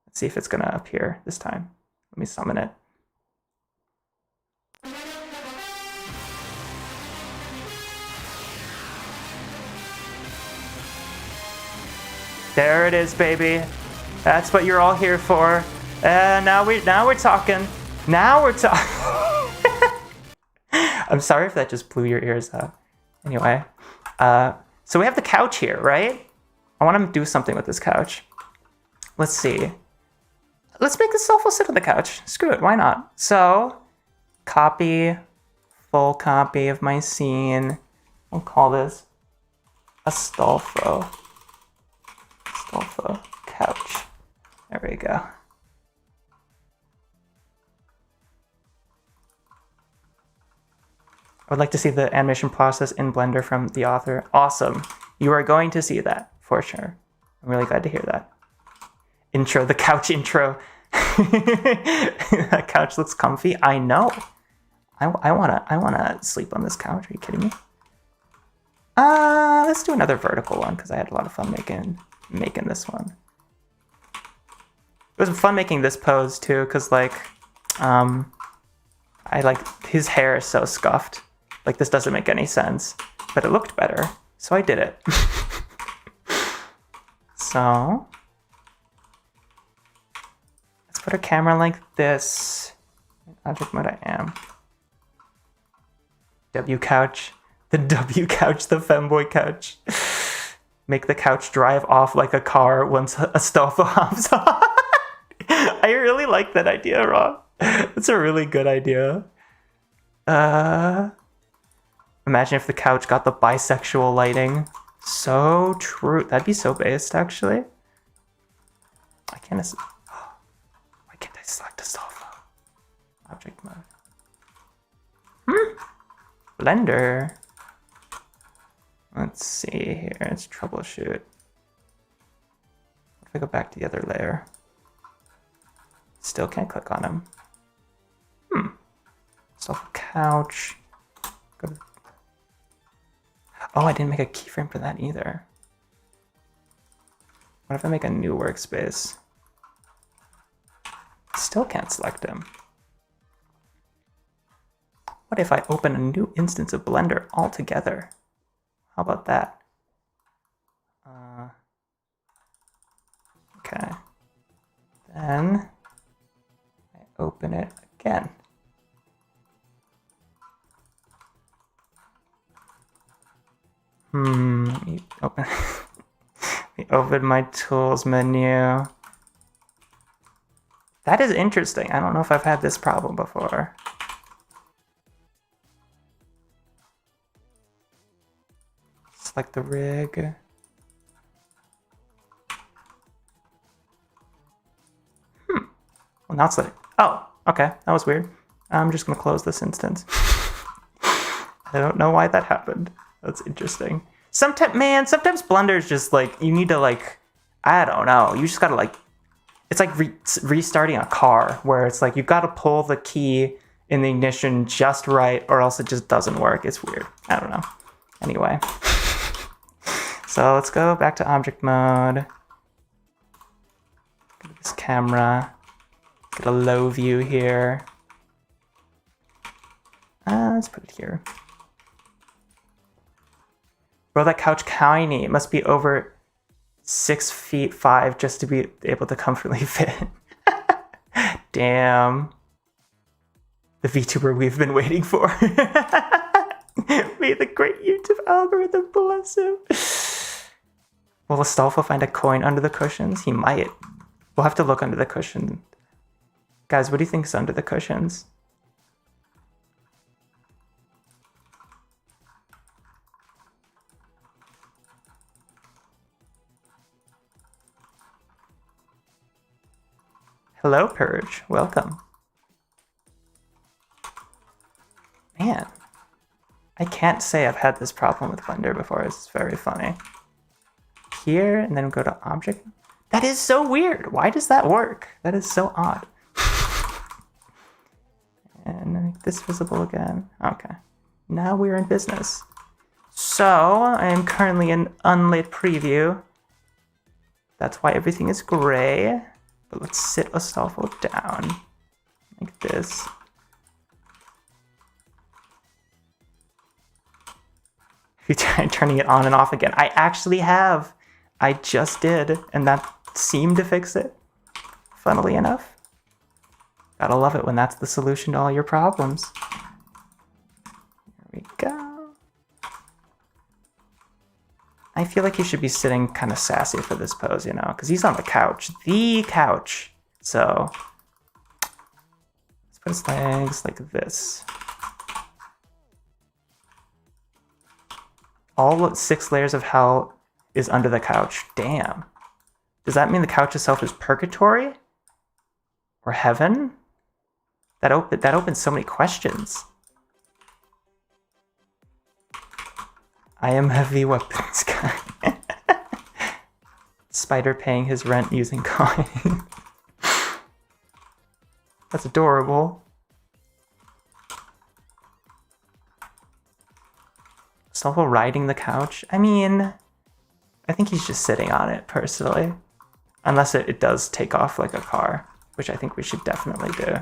Let's see if it's gonna appear this time. Let me summon it. There it is, baby. That's what you're all here for. Now we're talking. Now we're talking. I'm sorry if that just blew your ears out. Anyway, so we have the couch here, right? I want to do something with this couch. Let's see. Let's make the Astolfo sit on the couch. Screw it, why not? So, full copy of my scene. We'll call this Astolfo. Astolfo couch. There we go. I would like to see the animation process in Blender from the author. Awesome. You are going to see that, for sure. I'm really glad to hear that. Intro, the couch intro. That couch looks comfy. I know. I wanna sleep on this couch. Are you kidding me? Let's do another vertical one because I had a lot of fun making this one. It was fun making this pose too, because like, I like his hair is so scuffed. Like this doesn't make any sense, but it looked better, so I did it. So let's put a camera like this. Object mode I am. W couch. The W couch, the femboy couch. Make the couch drive off like a car once Astolfo hops on. I really like that idea, Rob. That's a really good idea. Imagine if the couch got the bisexual lighting. So true. That'd be so based, actually. Why can't I select Astolfo? Object mode. Blender. Let's see here. Let's troubleshoot. If I go back to the other layer. Still can't click on him. Astolfo couch. Go to... Oh, I didn't make a keyframe for that either. What if I make a new workspace? Still can't select him. What if I open a new instance of Blender altogether? How about that? Okay. Then I open it again. Let me open my tools menu. That is interesting. I don't know if I've had this problem before. Select the rig. Well, now it's like, oh, okay, that was weird. I'm just gonna close this instance. I don't know why that happened. That's interesting. Sometimes Blender is just like, you need to like, I don't know. You just gotta like, it's like restarting a car where it's like, you've got to pull the key in the ignition just right or else it just doesn't work. It's weird. I don't know. Anyway. So let's go back to object mode. Go to this camera. Get a low view here. Let's put it here. Bro, that couch tiny. It must be over 6'5" just to be able to comfortably fit. Damn. The VTuber we've been waiting for. May the great YouTube algorithm bless him. Will Astolfo find a coin under the cushions? He might. We'll have to look under the cushion. Guys, what do you think is under the cushions? Hello, Purge. Welcome. Man, I can't say I've had this problem with Blender before. It's very funny. Here, and then go to object. That is so weird. Why does that work? That is so odd. And make this visible again. Okay. Now we're in business. So, I am currently in unlit preview. That's why everything is gray. But let's sit Astolfo down. Like this. If you try turning it on and off again. I actually have. I just did. And that seemed to fix it. Funnily enough. Gotta love it when that's the solution to all your problems. Here we go. I feel like he should be sitting kind of sassy for this pose, you know, because he's on the couch. The couch. So, let's put his legs like this. All 6 layers of hell is under the couch. Damn. Does that mean the couch itself is purgatory? Or heaven? That opens so many questions. I am heavy weapons guy. Spider paying his rent using coin. That's adorable. Astolfo riding the couch. I mean, I think he's just sitting on it personally. Unless it does take off like a car, which I think we should definitely do.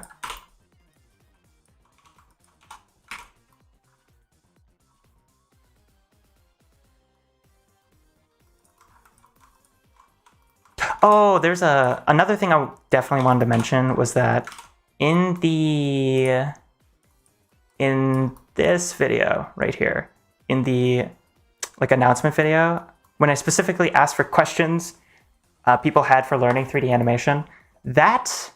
Oh, there's another thing I definitely wanted to mention was that in this video right here, in the announcement video, when I specifically asked for questions people had for learning 3D animation, that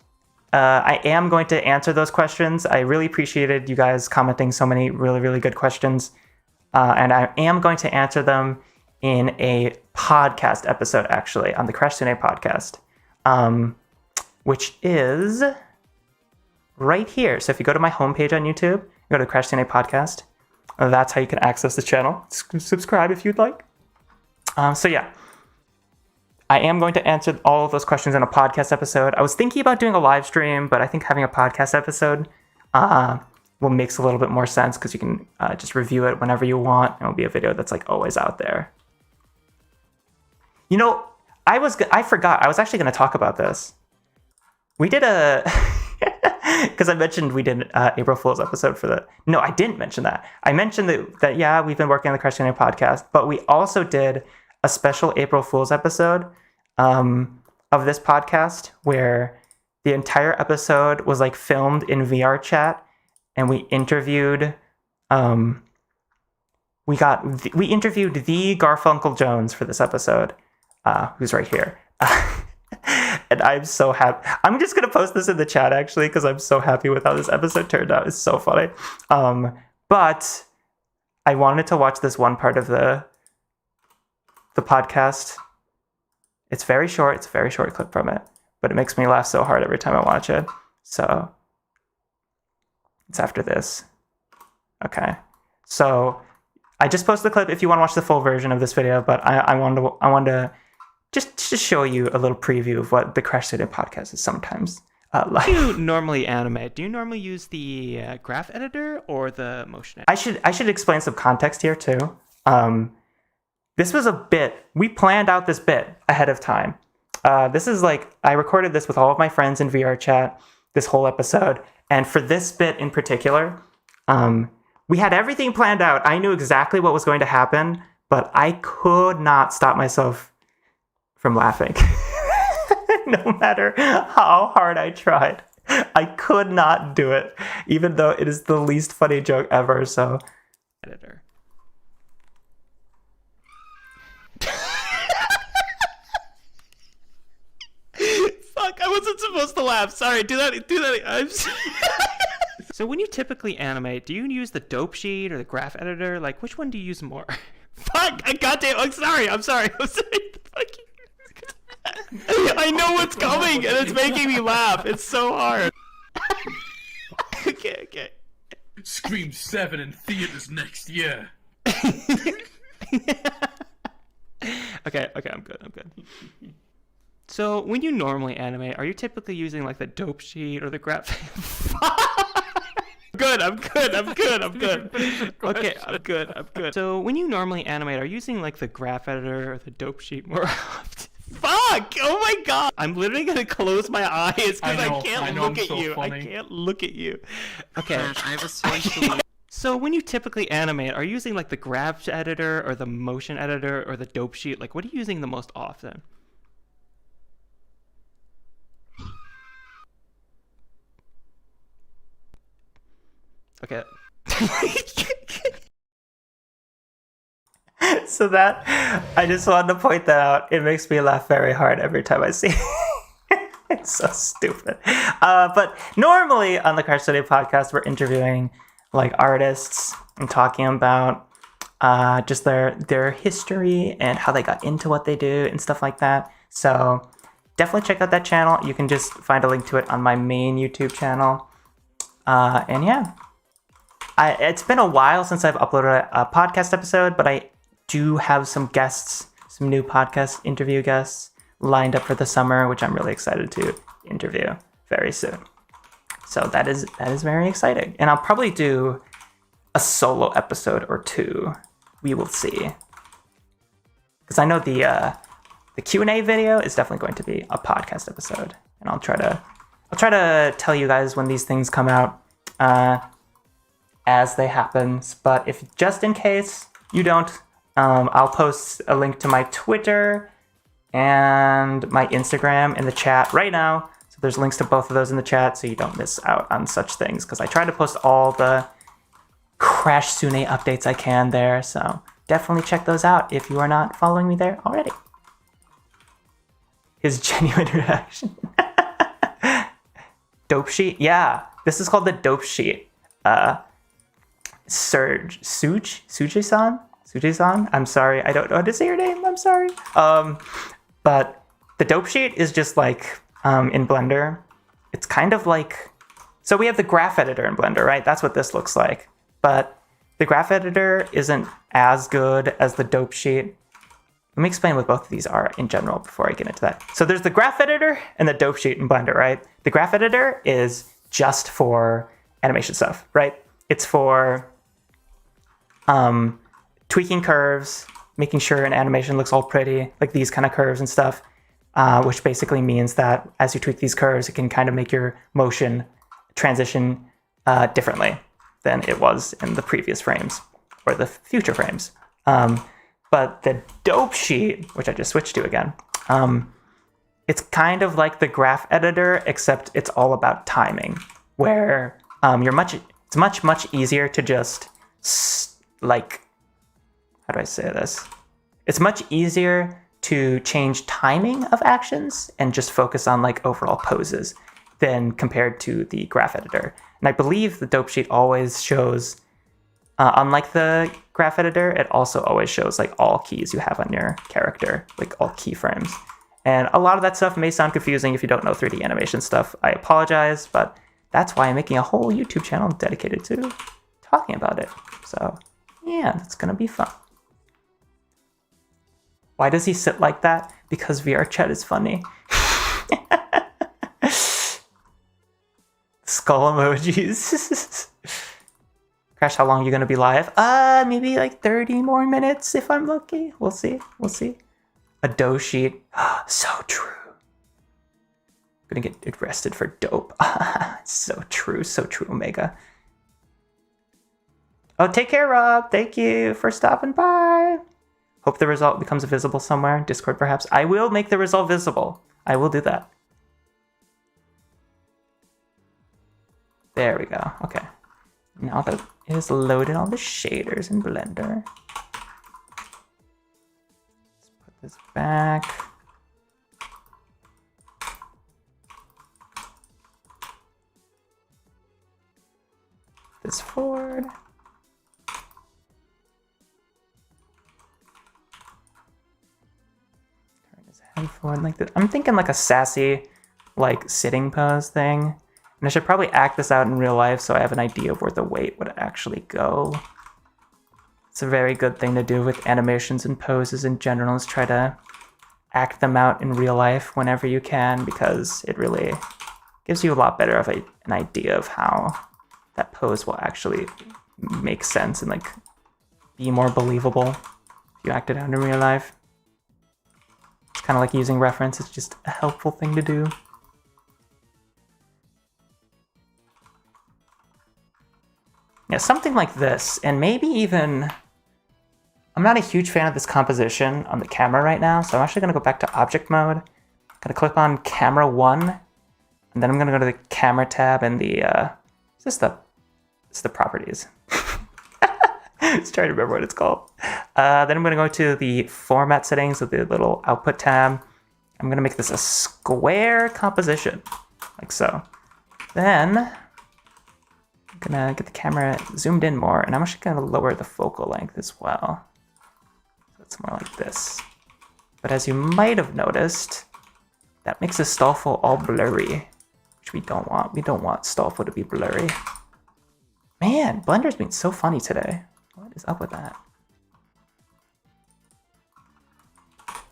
I am going to answer those questions. I really appreciated you guys commenting so many really, really good questions. And I am going to answer them in a podcast episode, actually, on the Crashsune podcast, which is right here. So if you go to my homepage on YouTube, you go to the Crashsune podcast, that's how you can access the channel. Subscribe if you'd like. So yeah, I am going to answer all of those questions in a podcast episode. I was thinking about doing a live stream, but I think having a podcast episode makes a little bit more sense because you can just review it whenever you want. It'll be a video that's like always out there. You know, I forgot. I was actually going to talk about this. We did a... Because I mentioned we did April Fool's episode for the... No, I didn't mention that. I mentioned that yeah, we've been working on the Crashsune podcast, but we also did a special April Fool's episode of this podcast where the entire episode was like filmed in VR chat, and we interviewed... we interviewed the Garfunkel Jones for this episode, who's right here. And I'm so happy. I'm just going to post this in the chat, actually, because I'm so happy with how this episode turned out. It's so funny. But I wanted to watch this one part of the podcast. It's very short. It's a very short clip from it. But it makes me laugh so hard every time I watch it. So it's after this. Okay. So I just posted the clip if you want to watch the full version of this video. But I wanted to just to show you a little preview of what the Crashsune podcast is sometimes like. Do you normally animate? Do you normally use the graph editor or the motion editor? I should explain some context here too. This was a bit. We planned out this bit ahead of time. This is like, I recorded this with all of my friends in VR chat, this whole episode. And for this bit in particular, we had everything planned out. I knew exactly what was going to happen, but I could not stop myself from laughing. No matter how hard I tried. I could not do it, even though it is the least funny joke ever. So, editor. Fuck! I wasn't supposed to laugh. Sorry. Do that. I'm sorry. So when you typically animate, do you use the dope sheet or the graph editor? Like, which one do you use more? Fuck! Goddamn! I'm sorry. I'm sorry. I know what's coming, and it's making me laugh. It's so hard. Okay. Scream 7 in theaters next year. Okay, I'm good. So when you normally animate, are you typically using like the dope sheet or the graph? I'm good. Okay, I'm good. So when you normally animate, are you using like the graph editor or the dope sheet more often? Fuck! Oh my god! I'm literally gonna close my eyes because I can't look at you. I can't look at you. Okay. I have a solution. So when you typically animate, are you using like the graph editor or the motion editor or the dope sheet? Like, what are you using the most often? Okay. so that I just wanted to point that out. It makes me laugh very hard every time I see it. It's so stupid. But normally on the Crashsune podcast, we're interviewing like artists and talking about just their history and how they got into what they do and stuff like that. So definitely check out that channel. You can just find a link to it on my main YouTube channel. And yeah, it's been a while since I've uploaded a podcast episode, but I do have some guests, some new podcast interview guests lined up for the summer, which I'm really excited to interview very soon. So that is very exciting. And I'll probably do a solo episode or two. We will see. Because I know the Q&A video is definitely going to be a podcast episode. And I'll try to tell you guys when these things come out as they happen. But if just in case you don't, I'll post a link to my Twitter and my Instagram in the chat right now. So there's links to both of those in the chat so you don't miss out on such things. Because I try to post all the Crashsune updates I can there. So definitely check those out if you are not following me there already. His genuine reaction. Dope sheet? Yeah, this is called the dope sheet. Suji-san? I'm sorry, I don't know how to say your name, I'm sorry. But the dope sheet is just like in Blender. It's kind of like, so we have the graph editor in Blender, right? That's what this looks like. But the graph editor isn't as good as the dope sheet. Let me explain what both of these are in general before I get into that. So there's the graph editor and the dope sheet in Blender, right? The graph editor is just for animation stuff, right? It's for tweaking curves, making sure an animation looks all pretty, like these kind of curves and stuff, which basically means that as you tweak these curves, it can kind of make your motion transition differently than it was in the previous frames or the future frames. But the dope sheet, which I just switched to again, it's kind of like the graph editor, except it's all about timing, where it's much easier to just like, how do I say this? It's much easier to change timing of actions and just focus on like overall poses than compared to the graph editor. And I believe the dope sheet always shows, unlike the graph editor, it also always shows like all keys you have on your character, like all keyframes. And a lot of that stuff may sound confusing if you don't know 3D animation stuff. I apologize, but that's why I'm making a whole YouTube channel dedicated to talking about it. So yeah, that's gonna be fun. Why does he sit like that? Because VR chat is funny. Skull emojis. Crash, how long are you gonna be live? Maybe like 30 more minutes if I'm lucky. We'll see. A dough sheet. So true. Gonna get arrested for dope. So true, Omega. Oh, take care, Rob. Thank you for stopping by. Hope the result becomes visible somewhere. Discord, perhaps. I will make the result visible. I will do that. There we go. Okay. Now that it is loaded all the shaders in Blender. Let's put this back. This forward. Turn his head forward like this. I'm thinking like a sassy, like sitting pose thing. And I should probably act this out in real life so I have an idea of where the weight would actually go. It's a very good thing to do with animations and poses in general, is try to act them out in real life whenever you can, because it really gives you a lot better of an idea of how that pose will actually make sense and like be more believable if you act it out in real life. It's kind of like using reference. It's just a helpful thing to do. Yeah, something like this, and maybe even... I'm not a huge fan of this composition on the camera right now, so I'm actually going to go back to object mode. I'm going to click on camera 1, and then I'm going to go to the camera tab and the... It's the properties. Just trying to remember what it's called. Then I'm going to go to the format settings with the little output tab. I'm going to make this a square composition, like so. Then I'm going to get the camera zoomed in more, and I'm actually going to lower the focal length as well. So it's more like this. But as you might have noticed, that makes Astolfo all blurry, which we don't want. We don't want Astolfo to be blurry. Man, Blender's been so funny today. What is up with that?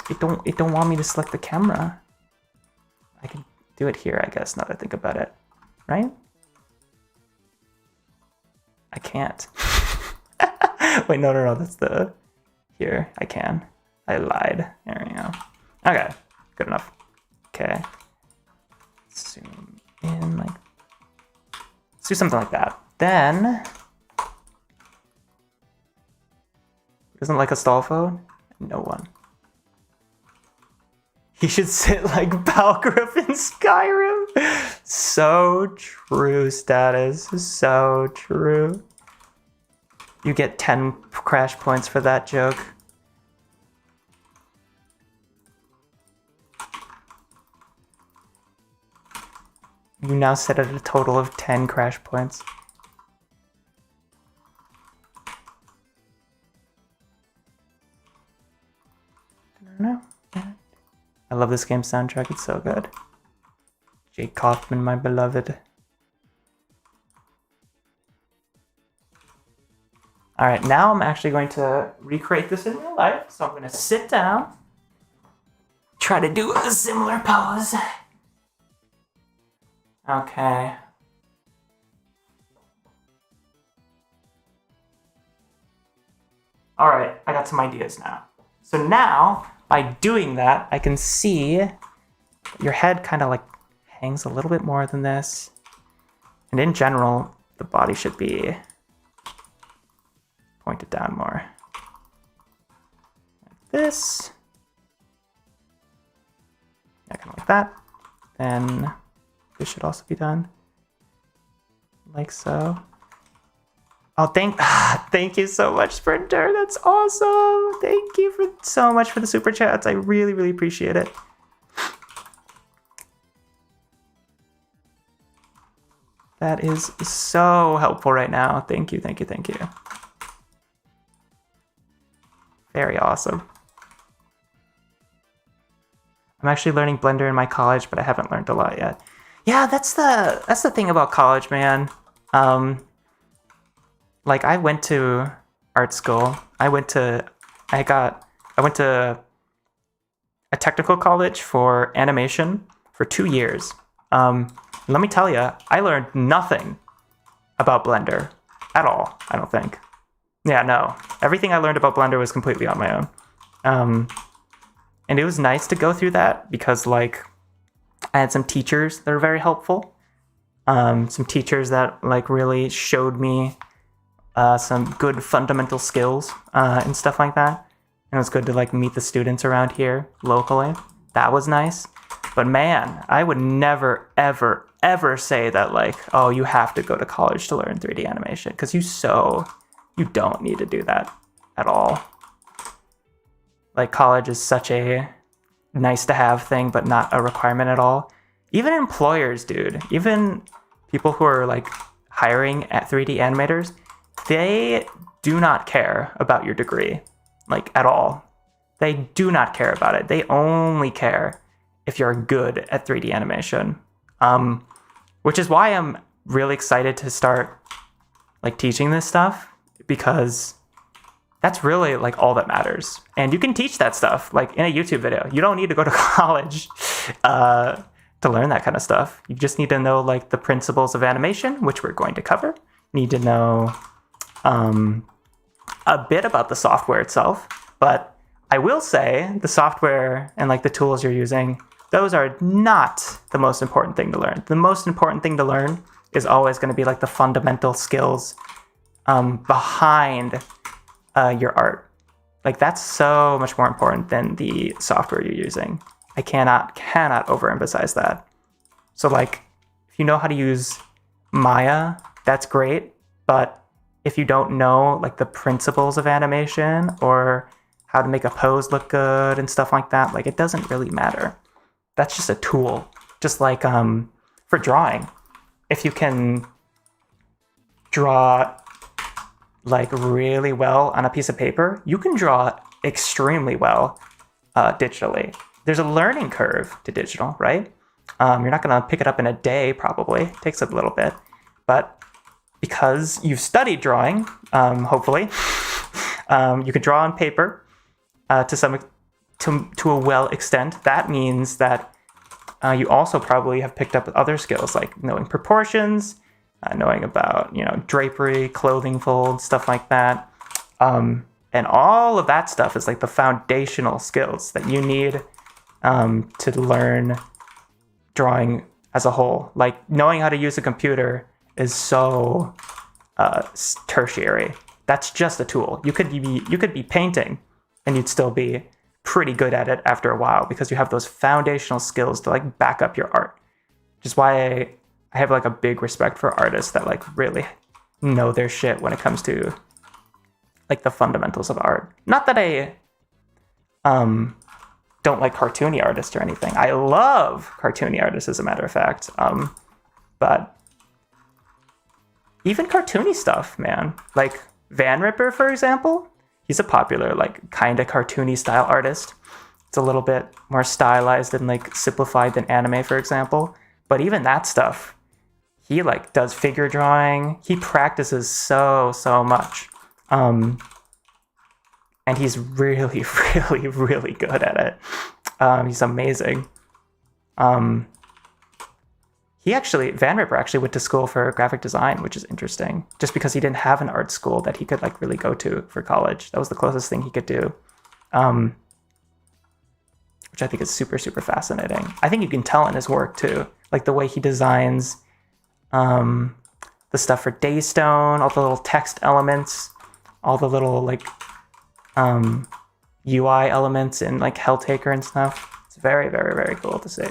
It don't want me to select the camera. I can do it here, I guess, now that I think about it. Right? I can't. Wait, no, that's the... Here, I can. I lied. There we go. Okay, good enough. Okay. Zoom in, like... Let's do something like that. Then... Doesn't like Astolfo? No one. He should sit like Balgruuf in Skyrim. So true, Status. So true. You get 10 crash points for that joke. You now set at a total of 10 crash points. I don't know. I love this game's soundtrack, it's so good. Jake Kaufman, my beloved. Alright, now I'm actually going to recreate this in real life. So I'm going to sit down, try to do a similar pose. Okay. Alright, I got some ideas now. So now, by doing that, I can see your head kind of like hangs a little bit more than this. And in general, the body should be pointed down more. Like this. Yeah, kind of like that. Then this should also be done. Like so. Oh, thank you so much, Sprinter. That's awesome. Thank you so much for the super chats. I really, really appreciate it. That is so helpful right now. Thank you, thank you, thank you. Very awesome. I'm actually learning Blender in my college, but I haven't learned a lot yet. Yeah, that's the thing about college, man. Like, I went to art school. I went to a technical college for animation for 2 years. Let me tell you, I learned nothing about Blender at all, I don't think. Yeah, no. Everything I learned about Blender was completely on my own. And it was nice to go through that because, like, I had some teachers that were very helpful. Some teachers that, like, really showed me some good fundamental skills and stuff like that. And it was good to like meet the students around here locally. That was nice. But man, I would never, ever, ever say that like, oh, you have to go to college to learn 3D animation, because you don't need to do that at all. Like, college is such a nice to have thing, but not a requirement at all. Even employers, dude, even people who are like hiring at 3D animators, they do not care about your degree, like at all. They do not care about it. They only care if you're good at 3D animation. Which is why I'm really excited to start like teaching this stuff, because that's really like all that matters. And you can teach that stuff like in a YouTube video. You don't need to go to college to learn that kind of stuff. You just need to know like the principles of animation, which we're going to cover. You need to know a bit about the software itself. But I will say the software and like the tools you're using, those are not the most important thing to learn. The most important thing to learn is always going to be like the fundamental skills behind your art. Like, that's so much more important than the software you're using. I cannot overemphasize that. So like, if you know how to use Maya, that's great. But if you don't know like the principles of animation or how to make a pose look good and stuff like that, like, it doesn't really matter. That's just a tool. Just like for drawing, if you can draw like really well on a piece of paper, you can draw extremely well digitally. There's a learning curve to digital, right? You're not going to pick it up in a day, probably. It takes a little bit. But because you've studied drawing, hopefully, you can draw on paper to a well extent. That means that you also probably have picked up other skills like knowing proportions, knowing about, drapery, clothing folds, stuff like that. And all of that stuff is like the foundational skills that you need to learn drawing as a whole. Like, knowing how to use a computer is so tertiary. That's just a tool. You could be painting and you'd still be pretty good at it after a while, because you have those foundational skills to like back up your art. Which is why I have like a big respect for artists that like really know their shit when it comes to like the fundamentals of art. Not that I don't like cartoony artists or anything. I love cartoony artists, as a matter of fact. But even cartoony stuff, man. Like Van Ripper, for example, he's a popular, like, kind of cartoony style artist. It's a little bit more stylized and like simplified than anime, for example. But even that stuff, he like does figure drawing. He practices so much. And he's really, really, really good at it. He's amazing. Van Ripper actually went to school for graphic design, which is interesting, just because he didn't have an art school that he could like really go to for college. That was the closest thing he could do, which I think is super, super fascinating. I think you can tell in his work too, like the way he designs the stuff for Daystone, all the little text elements, all the little like UI elements in like Helltaker and stuff. It's very, very, very cool to see.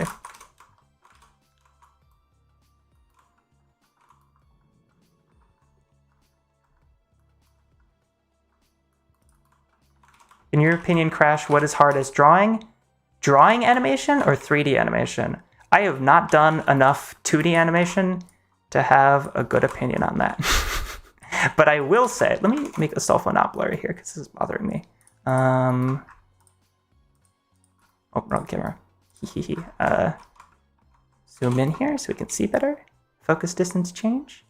In your opinion, Crash, what is hardest, drawing animation or 3D animation? I have not done enough 2D animation to have a good opinion on that. But I will say, let me make Astolfo not blurry here, because this is bothering me. Oh, wrong camera. Zoom in here so we can see better. Focus distance change.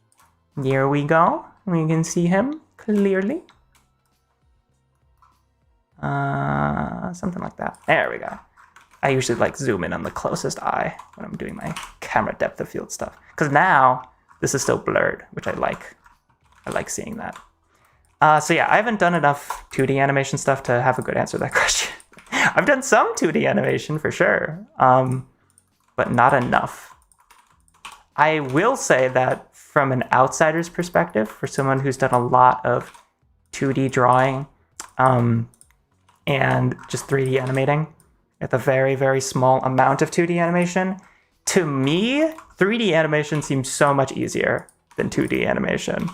Here we go. We can see him clearly. Something like that. There we go. I usually like zoom in on the closest eye when I'm doing my camera depth of field stuff, because now this is still blurred, which I like. I like seeing that. So yeah, I haven't done enough 2D animation stuff to have a good answer to that question. I've done some 2D animation for sure, but not enough. I will say that from an outsider's perspective, for someone who's done a lot of 2D drawing, and just 3D animating, with a very, very small amount of 2D animation. To me, 3D animation seems so much easier than 2D animation.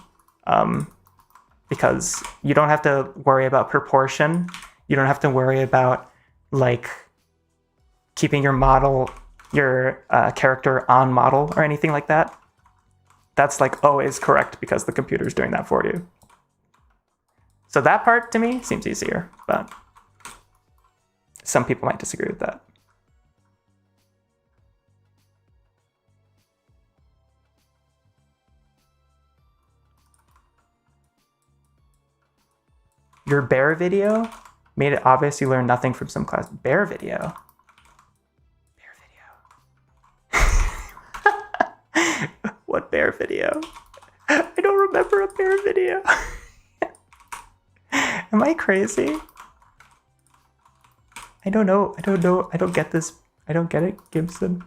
Because you don't have to worry about proportion. You don't have to worry about like keeping your character on model or anything like that. That's like always correct because the computer's doing that for you. So that part to me seems easier, but some people might disagree with that. Your bear video made it obvious you learned nothing from some class. Bear video? What bear video? I don't remember a bear video. Am I crazy? I don't know. I don't get this. I don't get it, Gibson.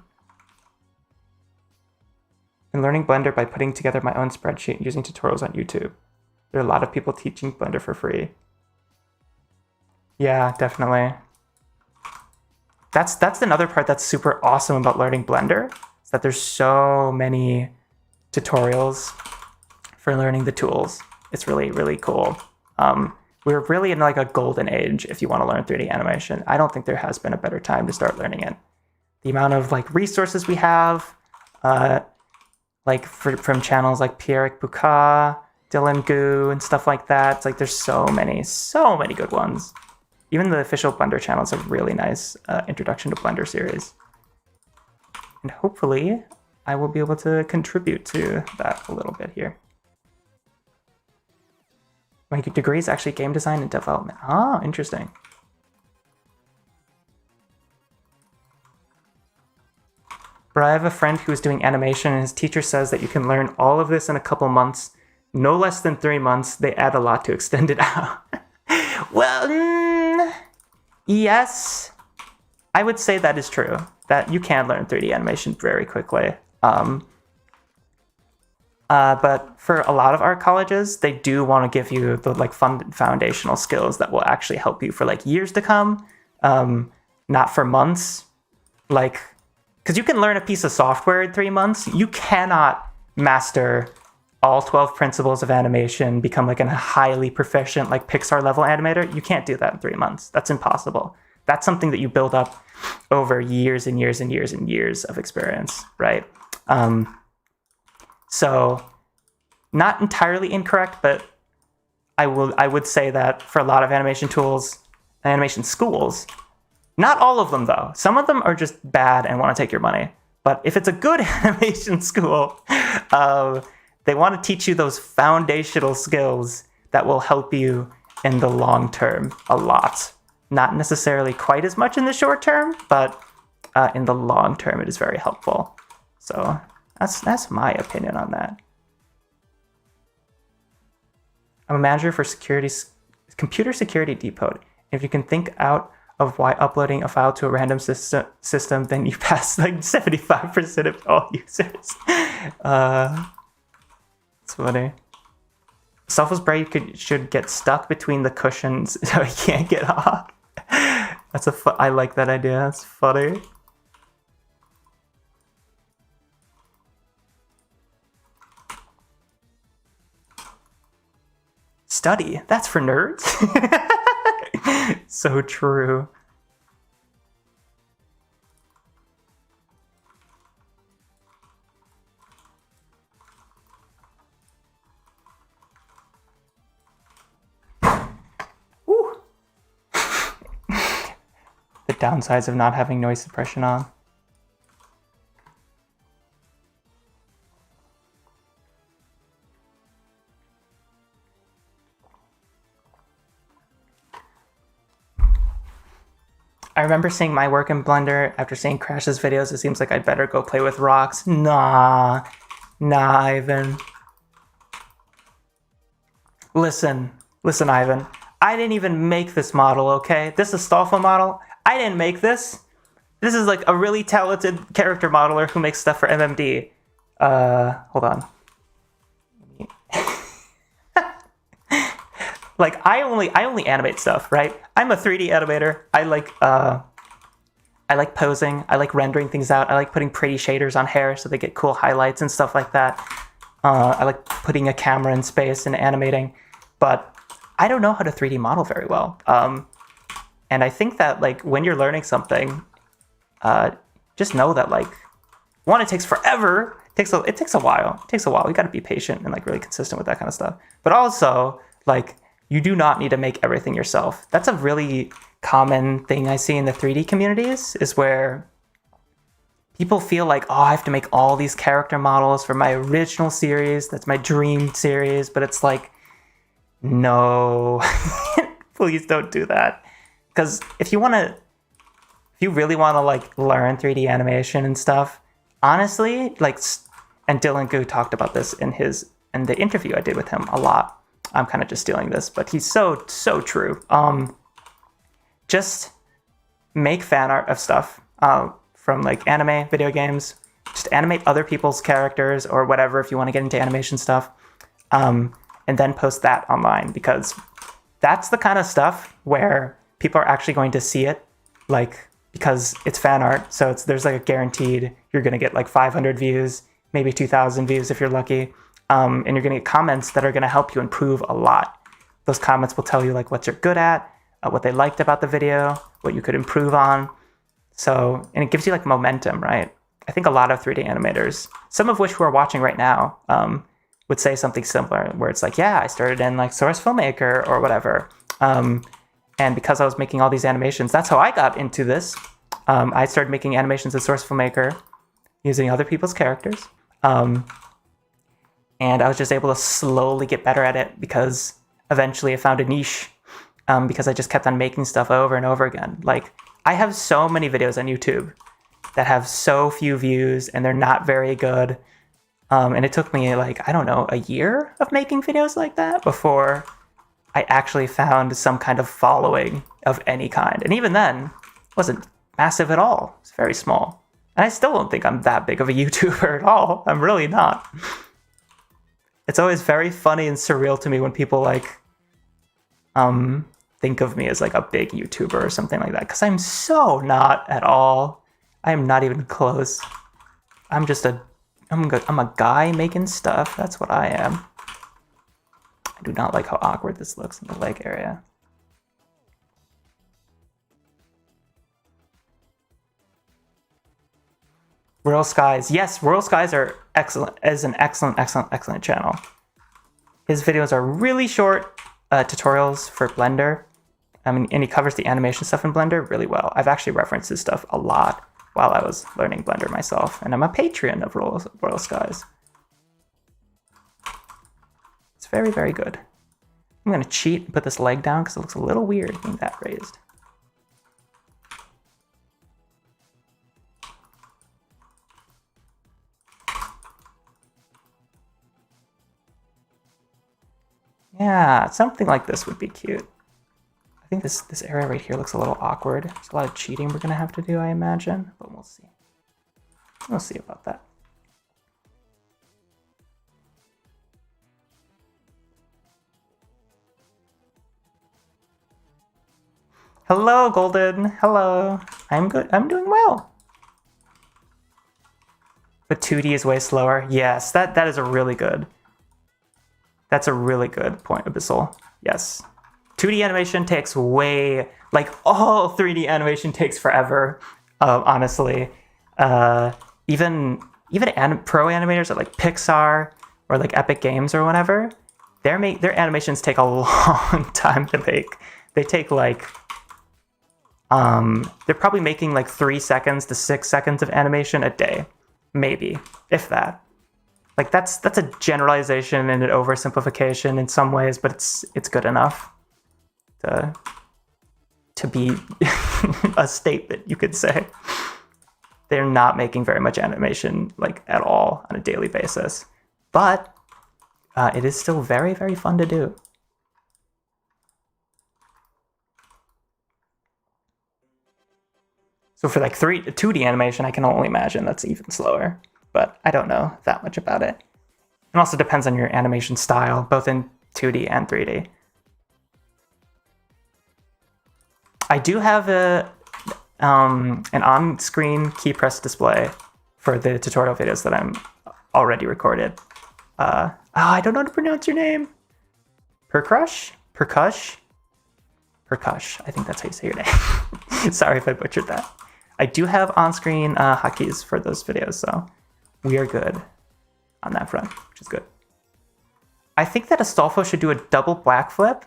I'm learning Blender by putting together my own spreadsheet and using tutorials on YouTube. There are a lot of people teaching Blender for free. Yeah, definitely. That's another part that's super awesome about learning Blender, is that there's so many tutorials for learning the tools. It's really, really cool. We're really in like a golden age if you want to learn 3D animation. I don't think there has been a better time to start learning it. The amount of like resources we have, like from channels like Pierrick Buka, Dylan Gu, and stuff like that. It's like there's so many good ones. Even the official Blender channel is a really nice introduction to Blender series. And hopefully I will be able to contribute to that a little bit here. My degree is actually game design and development. Oh, interesting. But I have a friend who is doing animation, and his teacher says that you can learn all of this in a couple months, no less than 3 months. They add a lot to extend it out. Well, yes, I would say that is true, that you can learn 3D animation very quickly. But for a lot of art colleges, they do want to give you the like foundational skills that will actually help you for like years to come, not for months. Like, because you can learn a piece of software in 3 months. You cannot master all 12 principles of animation, become like a highly proficient, like Pixar level animator. You can't do that in 3 months. That's impossible. That's something that you build up over years and years and years and years of experience, right? So not entirely incorrect, but I would say that for a lot of animation tools, animation schools, not all of them though. Some of them are just bad and want to take your money. But if it's a good animation school, they want to teach you those foundational skills that will help you in the long term a lot. Not necessarily quite as much in the short term, but in the long term, it is very helpful. So that's my opinion on that. I'm a manager for computer security depot. If you can think out of why uploading a file to a random system, then you pass like 75% of all users. It's funny. Astolfo's brain should get stuck between the cushions so he can't get off. I like that idea. That's funny. Study. That's for nerds. So true. Woo. The downsides of not having noise suppression on. I remember seeing my work in Blender. After seeing Crash's videos, it seems like I'd better go play with rocks. Nah, Ivan. Listen, Ivan. I didn't even make this model, okay? This Astolfo model, I didn't make this. This is like a really talented character modeler who makes stuff for MMD. Hold on. Like I only animate stuff, right? I'm a 3D animator. I like I like posing. I like rendering things out. I like putting pretty shaders on hair so they get cool highlights and stuff like that. I like putting a camera in space and animating, but I don't know how to 3D model very well. And I think that like when you're learning something, just know that like, one, it takes forever. It takes a while. It takes a while. You got to be patient and like really consistent with that kind of stuff. But also, like, you do not need to make everything yourself. That's a really common thing I see in the 3D communities, is where people feel like, oh, I have to make all these character models for my original series. That's my dream series. But it's like, no, please don't do that. Because if you really want to like learn 3D animation and stuff, honestly, like, and Dylan Gu talked about this in the interview I did with him a lot. I'm kind of just stealing this, but he's so true. Just make fan art of stuff from like anime, video games. Just animate other people's characters or whatever if you want to get into animation stuff, and then post that online, because that's the kind of stuff where people are actually going to see it, like, because it's fan art. So there's like a guaranteed you're going to get like 500 views, maybe 2,000 views if you're lucky. And you're going to get comments that are going to help you improve a lot. Those comments will tell you like what you're good at, what they liked about the video, what you could improve on. So, and it gives you like momentum, right? I think a lot of 3D animators, some of which we're watching right now, would say something similar, where it's like, yeah, I started in like Source Filmmaker or whatever. And because I was making all these animations, that's how I got into this. I started making animations in Source Filmmaker using other people's characters. And I was just able to slowly get better at it, because eventually I found a niche, because I just kept on making stuff over and over again. Like, I have so many videos on YouTube that have so few views and they're not very good. And it took me like, I don't know, a year of making videos like that before I actually found some kind of following of any kind. And even then, it wasn't massive at all. It's very small. And I still don't think I'm that big of a YouTuber at all. I'm really not. It's always very funny and surreal to me when people like think of me as like a big YouTuber or something like that, because I'm so not at all. I am not even close. I'm a guy making stuff. That's what I am. I do not like how awkward this looks in the leg area. Rural Skies. Yes, Rural Skies are excellent. Is an excellent channel. His videos are really short tutorials for Blender. I mean, and he covers the animation stuff in Blender really well. I've actually referenced his stuff a lot while I was learning Blender myself, and I'm a patron of Rural Skies. It's very, very good. I'm gonna cheat and put this leg down because it looks a little weird being that raised. Yeah, something like this would be cute. I think this area right here looks a little awkward. There's a lot of cheating we're gonna have to do, I imagine, but we'll see. We'll see about that. Hello, Golden. Hello. I'm good. I'm doing well. But 2D is way slower. Yes, that is a really good. That's a really good point, Abyssal. Yes. 2D animation takes way, like all 3D animation takes forever, honestly. Even pro animators at like Pixar or like Epic Games or whatever, their animations take a long time to make. They take like, they're probably making like 3 seconds to 6 seconds of animation a day, maybe, if that. Like that's a generalization and an oversimplification in some ways, but it's good enough to be a statement, you could say. They're not making very much animation like at all on a daily basis, but it is still very, very fun to do. So for like 2D animation, I can only imagine that's even slower. But I don't know that much about it. It also depends on your animation style, both in 2D and 3D. I do have an on-screen key press display for the tutorial videos that I'm already recorded. I don't know how to pronounce your name. Percush? I think that's how you say your name. Sorry if I butchered that. I do have on-screen hotkeys for those videos, so we are good on that front, which is good. I think that Astolfo should do a double black flip.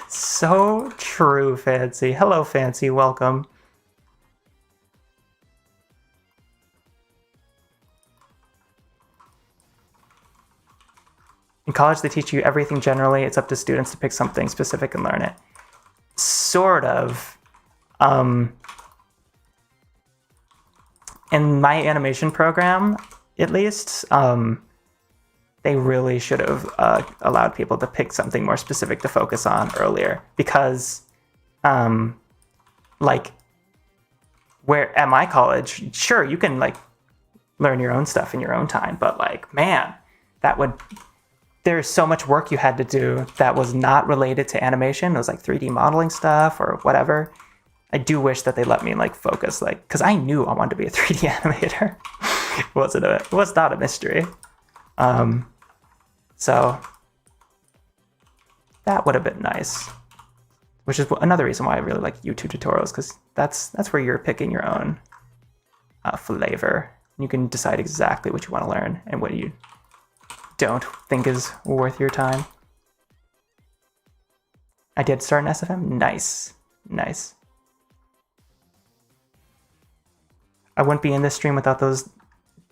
So true, Fancy. Hello, Fancy. Welcome. In college, they teach you everything generally. It's up to students to pick something specific and learn it. Sort of. In my animation program, at least, they really should have allowed people to pick something more specific to focus on earlier. Because, like, where at my college, sure, you can, like, learn your own stuff in your own time. But, like, man, there's so much work you had to do that was not related to animation. It was like 3D modeling stuff or whatever. I do wish that they let me like focus, like, because I knew I wanted to be a 3D animator. It was not a mystery. So that would have been nice. Which is another reason why I really like YouTube tutorials, because that's where you're picking your own flavor. You can decide exactly what you want to learn and what you don't think is worth your time. I did start an SFM. Nice. I wouldn't be in this stream without those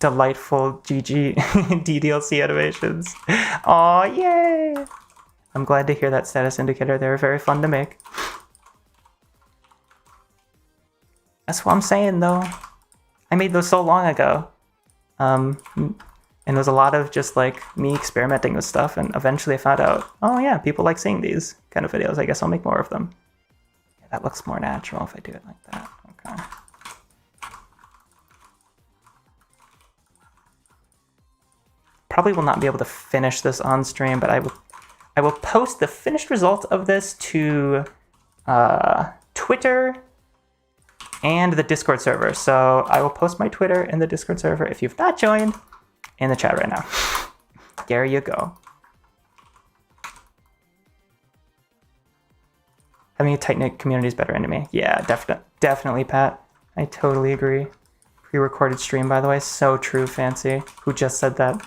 delightful GG DDLC animations. Aw, yay! I'm glad to hear that status indicator. They were very fun to make. That's what I'm saying, though. I made those so long ago. And it was a lot of just like me experimenting with stuff, and eventually I found out, oh yeah, people like seeing these kind of videos. I guess I'll make more of them. Yeah, that looks more natural if I do it like that. Okay. Probably will not be able to finish this on stream, but I will post the finished result of this to Twitter and the Discord server. So I will post my Twitter in the Discord server if you've not joined. In the chat right now. There you go. Having a tight-knit community is better anime. Yeah, definitely, Pat. I totally agree. Pre-recorded stream, by the way. So true, Fancy. Who just said that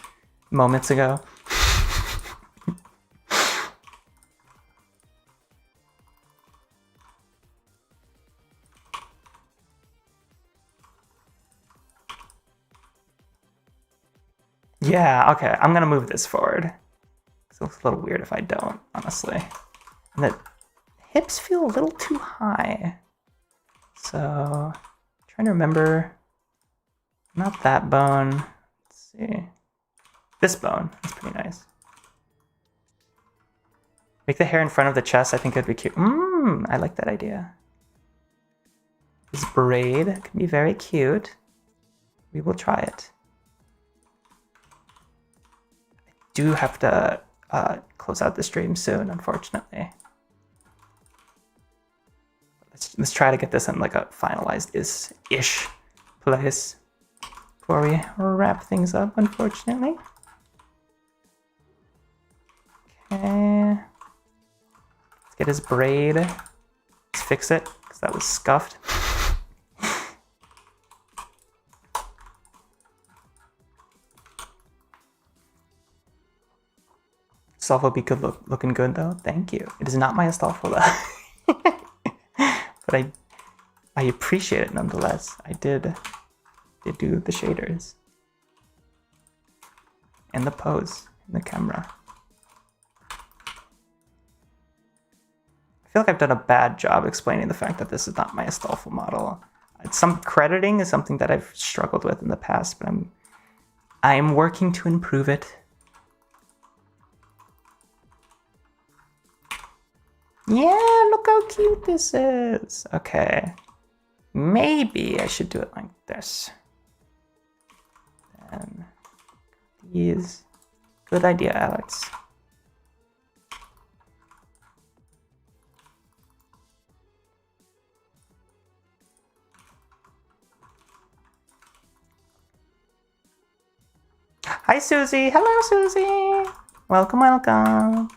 moments ago. Yeah, okay, I'm gonna move this forward. It looks a little weird if I don't, honestly. And the hips feel a little too high. So, trying to remember, not that bone. Let's see. This bone is pretty nice. Make the hair in front of the chest, I think it'd be cute. I like that idea. This braid can be very cute. We will try it. Do have to close out the stream soon, unfortunately. Let's try to get this in like a finalized ish place before we wrap things up, unfortunately. Okay. Let's get his braid. Let's fix it, because that was scuffed. Astolfo be looking good though. Thank you. It is not my Astolfo though. But I appreciate it nonetheless. I did do the shaders. And the pose in the camera. I feel like I've done a bad job explaining the fact that this is not my Astolfo model. Some crediting is something that I've struggled with in the past, but I'm working to improve it. Yeah, look how cute this is. Okay. Maybe I should do it like this. And these. Good idea, Alex. Hi, Susie. Hello, Susie. Welcome, welcome.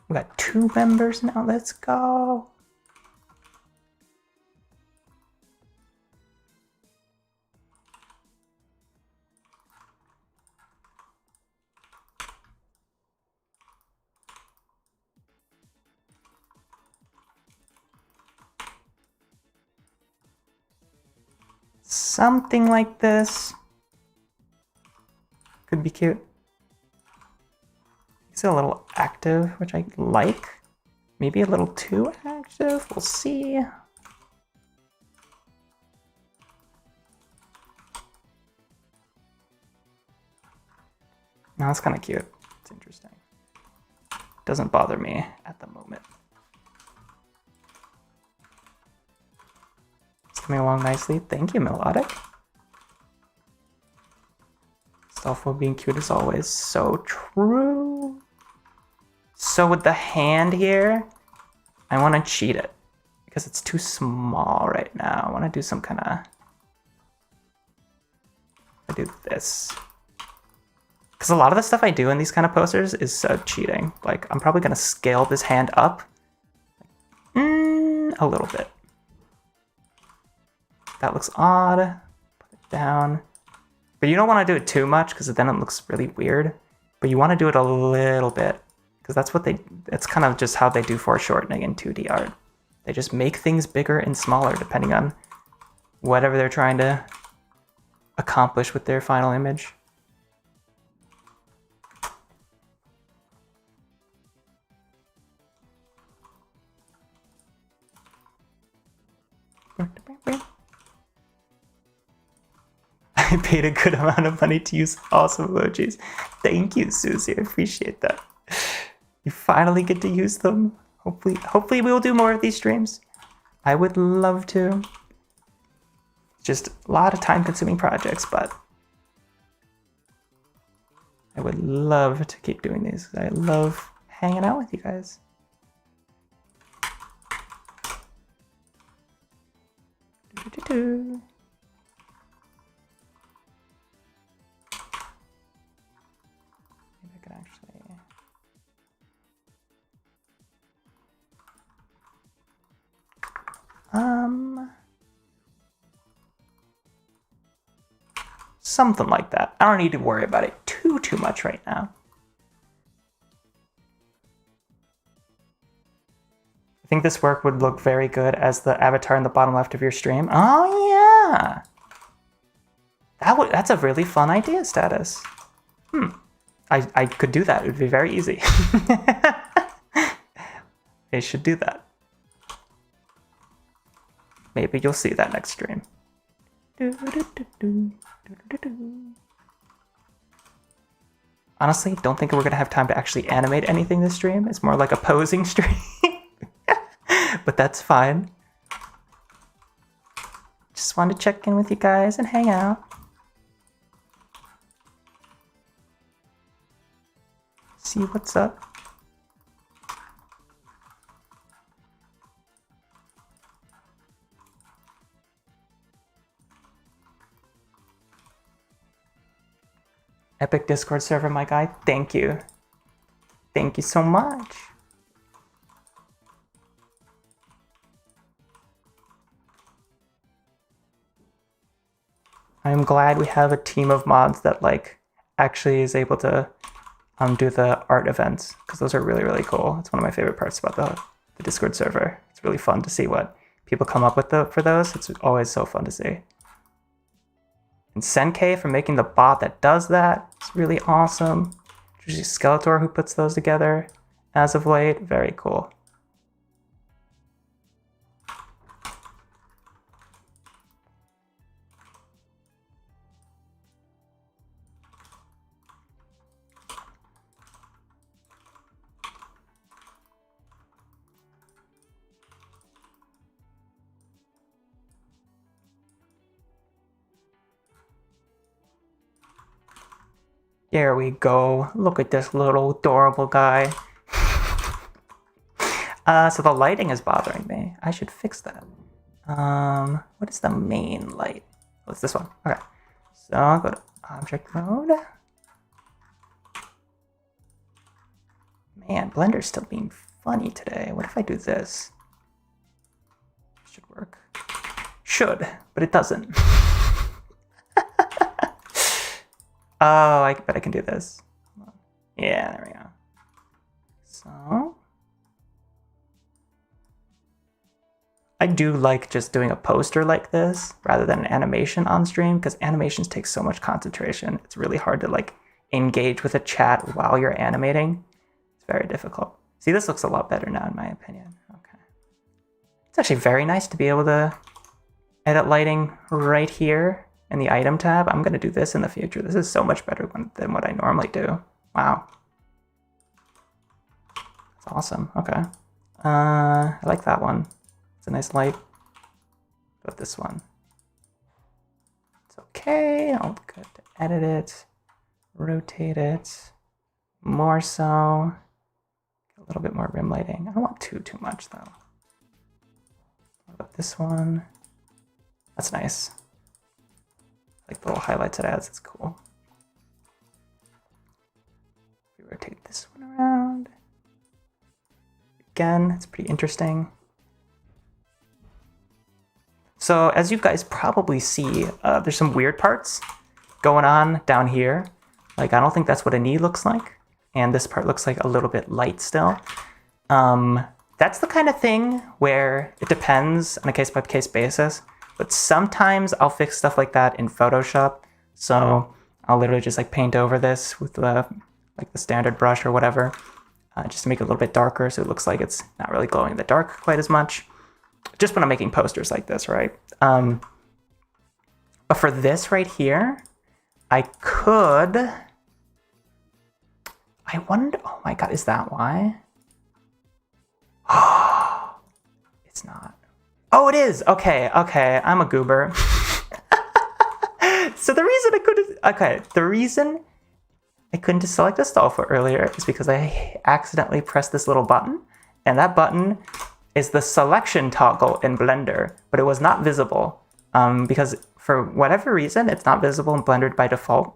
We got 2 members now. Let's go. Something like this. Could be cute. He's a little active, which I like. Maybe a little too active. We'll see. No, that's kind of cute. It's interesting. Doesn't bother me at the moment. It's coming along nicely. Thank you, Melodic. Astolfo being cute as always. So true. So with the hand here, I want to cheat it because it's too small right now. I want to do some kind of... I do this. Because a lot of the stuff I do in these kind of posters is so cheating. Like, I'm probably going to scale this hand up a little bit. That looks odd. Put it down. But you don't want to do it too much because then it looks really weird. But you want to do it a little bit because that's kind of just how they do foreshortening in 2D art. They just make things bigger and smaller depending on whatever they're trying to accomplish with their final image. I paid a good amount of money to use awesome emojis. Thank you, Susie. I appreciate that. You finally get to use them. Hopefully we will do more of these streams. I would love to. Just a lot of time-consuming projects, but I would love to keep doing these. I love hanging out with you guys. Maybe I could actually... something like that. I don't need to worry about it too much right now. I think this work would look very good as the avatar in the bottom left of your stream. Oh yeah! That's a really fun idea, Status. I could do that. It would be very easy. I should do that. Maybe you'll see that next stream. Honestly, don't think we're gonna have time to actually animate anything this stream. It's more like a posing stream. But that's fine. Just wanted to check in with you guys and hang out. See what's up. Epic Discord server, my guy. Thank you. Thank you so much. I'm glad we have a team of mods that like actually is able to do the art events because those are really, really cool. It's one of my favorite parts about the Discord server. It's really fun to see what people come up with for those. It's always so fun to see. And Senkei for making the bot that does that. It's really awesome. There's usually Skeletor who puts those together as of late. Very cool. There we go. Look at this little adorable guy. So the lighting is bothering me. I should fix that. What is the main light? Oh, it's this one. Okay. So I'll go to object mode. Man, Blender's still being funny today. What if I do this? Should work. Should, but it doesn't. Oh, I bet I can do this. Yeah, there we go. So I do like just doing a poster like this rather than an animation on stream, because animations take so much concentration. It's really hard to like engage with a chat while you're animating. It's very difficult. See, this looks a lot better now in my opinion. Okay. It's actually very nice to be able to edit lighting right here in the item tab. I'm going to do this in the future. This is so much better than what I normally do. Wow. That's awesome. Okay. I like that one. It's a nice light. But this one. It's okay. I'll go to edit it. Rotate it. More so. A little bit more rim lighting. I don't want too much though. What about this one? That's nice. Like the little highlights it adds, it's cool. We rotate this one around. Again, it's pretty interesting. So as you guys probably see, there's some weird parts going on down here. Like I don't think that's what a knee looks like. And this part looks like a little bit light still. That's the kind of thing where it depends on a case-by-case basis. But sometimes I'll fix stuff like that in Photoshop. So I'll literally just like paint over this with the standard brush or whatever, just to make it a little bit darker so it looks like it's not really glowing in the dark quite as much. Just when I'm making posters like this, right? But for this right here, I wonder, oh my God, is that why? It's not. Oh, it is. Okay, I'm a goober. So the reason I couldn't just select Astolfo earlier is because I accidentally pressed this little button, and that button is the selection toggle in Blender, but it was not visible because for whatever reason, it's not visible in Blender by default.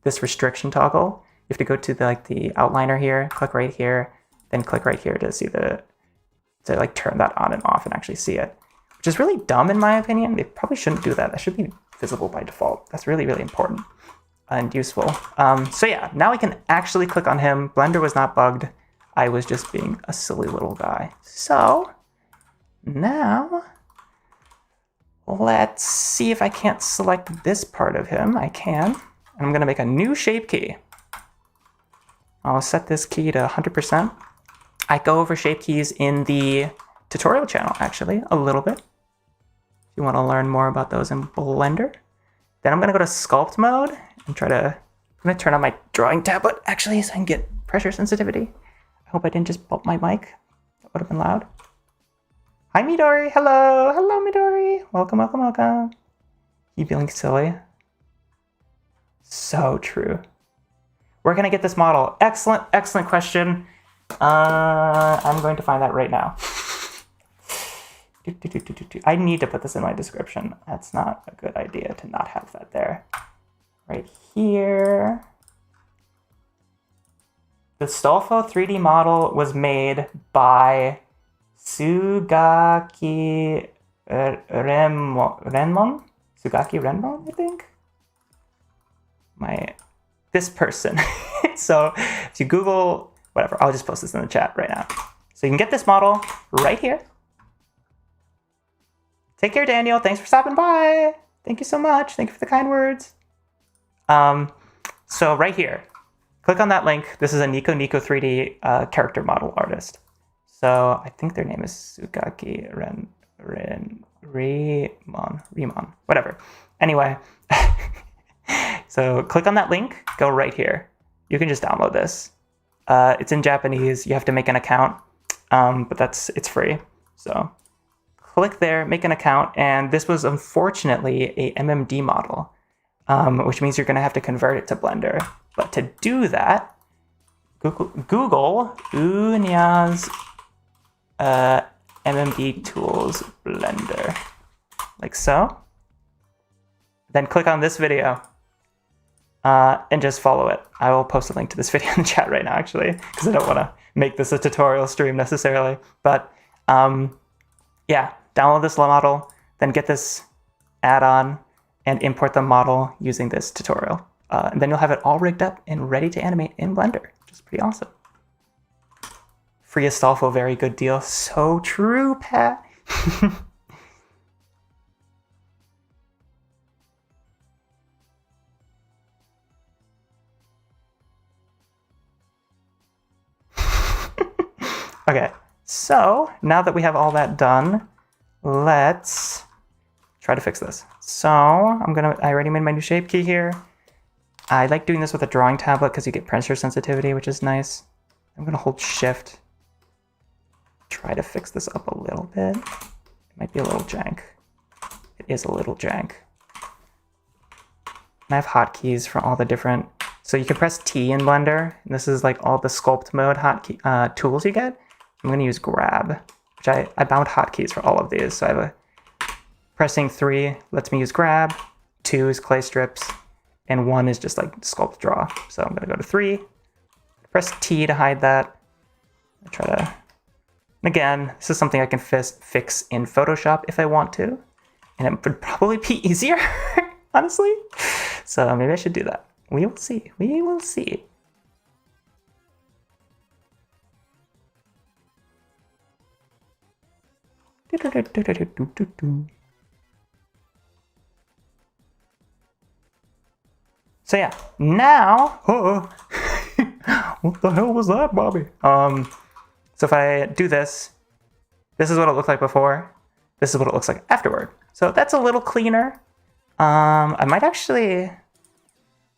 This restriction toggle, you have to go to the outliner here, click right here, then click right here to see to turn that on and off and actually see it. Which is really dumb in my opinion. They probably shouldn't do that. That should be visible by default. That's really, really important and useful. So yeah, now we can actually click on him. Blender was not bugged. I was just being a silly little guy. So now let's see if I can't select this part of him. I can. And I'm gonna make a new shape key. I'll set this key to 100%. I go over shape keys in the tutorial channel, actually, a little bit. If you want to learn more about those in Blender. Then I'm going to go to sculpt mode and I'm going to turn on my drawing tablet, actually, so I can get pressure sensitivity. I hope I didn't just bump my mic. That would have been loud. Hi, Midori. Hello. Hello, Midori. Welcome, welcome, welcome. You feeling silly? So true. Where can I get this model? Excellent, excellent question. I'm going to find that right now. I need to put this in my description. That's not a good idea to not have that there. Right here. The Astolfo 3D model was made by Sugaki Renmon? Sugaki Renmon, I think? This person. So if you Google, whatever, I'll just post this in the chat right now. So you can get this model right here. Take care, Daniel. Thanks for stopping by. Thank you so much. Thank you for the kind words. So right here, click on that link. This is a Nico 3D character model artist. So I think their name is Sugaki Remon, whatever. Anyway, so click on that link, go right here. You can just download this. It's in Japanese. You have to make an account, but it's free. So click there, make an account, and this was unfortunately a MMD model, which means you're going to have to convert it to Blender. But to do that, Google Unyaz MMD Tools Blender, like so. then click on this video and just follow it. I will post a link to this video in the chat right now, actually, because I don't want to make this a tutorial stream necessarily. But yeah, download this model, then get this add-on and import the model using this tutorial. And then you'll have it all rigged up and ready to animate in Blender, which is pretty awesome. Free Astolfo, very good deal. So true, Pat. Okay, so now that we have all that done, let's try to fix this. So I already made my new shape key here. I like doing this with a drawing tablet because you get pressure sensitivity, which is nice. I'm gonna hold shift. Try to fix this up a little bit. It might be a little jank. It is a little jank. And I have hotkeys for all the different, so you can press T in Blender, and this is like all the sculpt mode hotkey tools you get. I'm gonna use grab, which I bound hotkeys for all of these. So I have pressing 3 lets me use grab, 2 is clay strips, and 1 is just like sculpt draw. So I'm gonna go to 3, press T to hide that. I try to, and again, this is something I can fix in Photoshop if I want to, and it would probably be easier, honestly. So maybe I should do that. We will see. We will see. So yeah, now, what the hell was that, Bobby? So if I do this, this is what it looked like before. This is what it looks like afterward. So that's a little cleaner. I might actually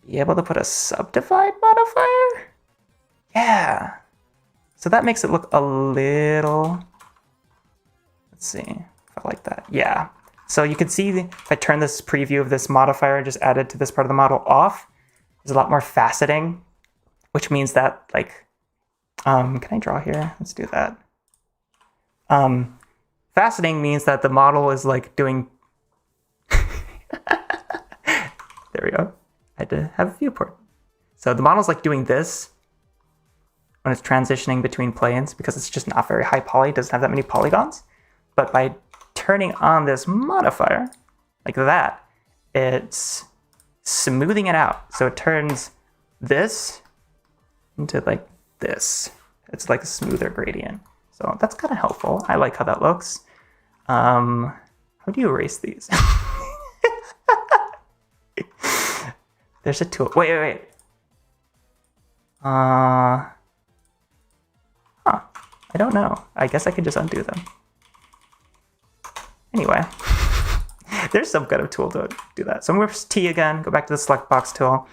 be able to put a subdivide modifier. Yeah. So that makes it look a little, let's see if I like that. Yeah. So you can see if I turn this preview of this modifier just added to this part of the model off, there's a lot more faceting, which means that like, can I draw here? Let's do that. Faceting means that the model is like doing, there we go. I had to have a viewport. So the model's like doing this when it's transitioning between planes because it's just not very high poly, doesn't have that many polygons. But by turning on this modifier like that, it's smoothing it out. So it turns this into like this. It's like a smoother gradient. So that's kind of helpful. I like how that looks. How do you erase these? There's a tool. Wait. I don't know. I guess I could just undo them. Anyway, there's some kind of tool to do that. So I'm going to press T again, go back to the select box tool,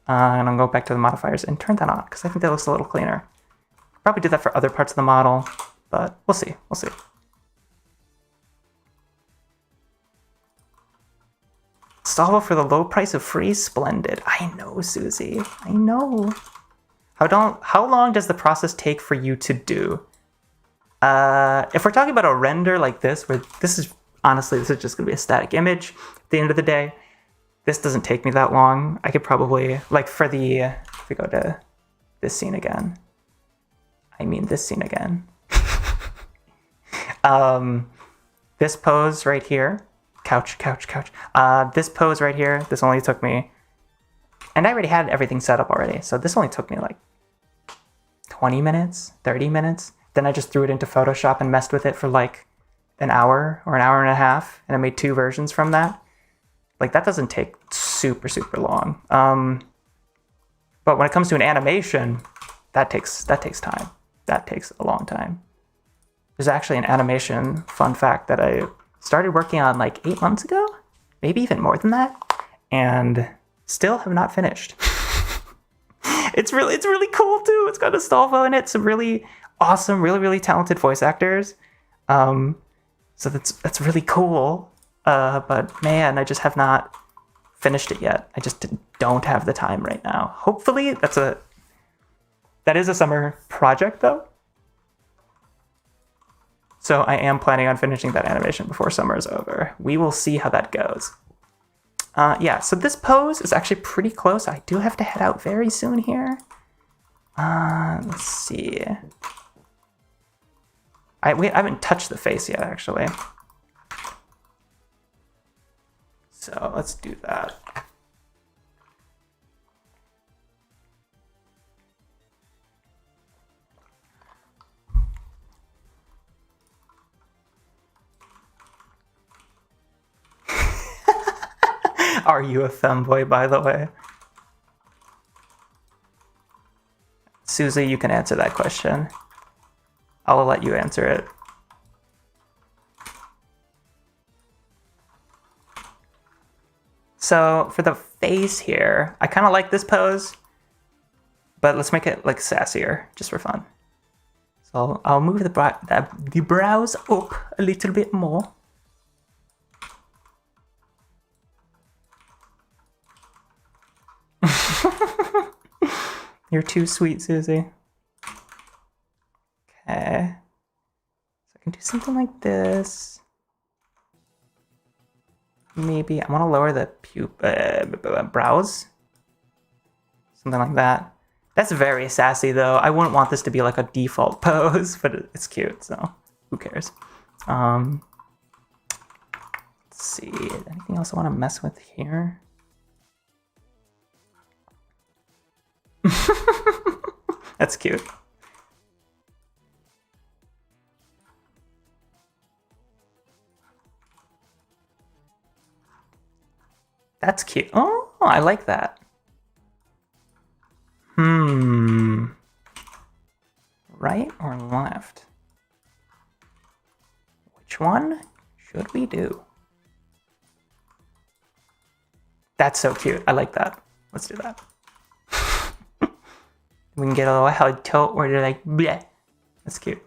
and I'll go back to the modifiers and turn that on because I think that looks a little cleaner. Probably do that for other parts of the model, but we'll see. We'll see. Astolfo for the low price of free, splendid. I know, Susie. I know. How long does the process take for you to do? If we're talking about a render like this, where this is honestly, this is just gonna be a static image at the end of the day, this doesn't take me that long. I could probably, like for the, if we go to this scene again, this scene again. This pose right here, couch. This pose right here, this only took me, and I already had everything set up already, so this only took me like 20 minutes, 30 minutes. Then I just threw it into Photoshop and messed with it for like an hour or an hour and a half, and I made 2 versions from that. Like that doesn't take super long. But when it comes to an animation, that takes time. That takes a long time. There's actually an animation fun fact that I started working on like 8 months ago, maybe even more than that, and still have not finished. It's really cool too. It's got Astolfo in it, some really awesome, really talented voice actors. So that's really cool. But man, I just have not finished it yet. I just don't have the time right now. Hopefully that is a summer project though. So I am planning on finishing that animation before summer is over. We will see how that goes. Yeah, so this pose is actually pretty close. I do have to head out very soon here. Let's see. I haven't touched the face yet, actually. So let's do that. Are you a femboy, by the way? Susie, you can answer that question. I'll let you answer it. So for the face here, I kind of like this pose, but let's make it like sassier, just for fun. So I'll move the brows up a little bit more. You're too sweet, Susie. Okay. So I can do something like this. Maybe I want to lower the brows. Something like that. That's very sassy, though. I wouldn't want this to be like a default pose, but it's cute, so who cares? Let's see. Anything else I want to mess with here? That's cute. That's cute. Oh, I like that. Right or left? Which one should we do? That's so cute. I like that. Let's do that. We can get a little head tilt where they're like, bleh. That's cute.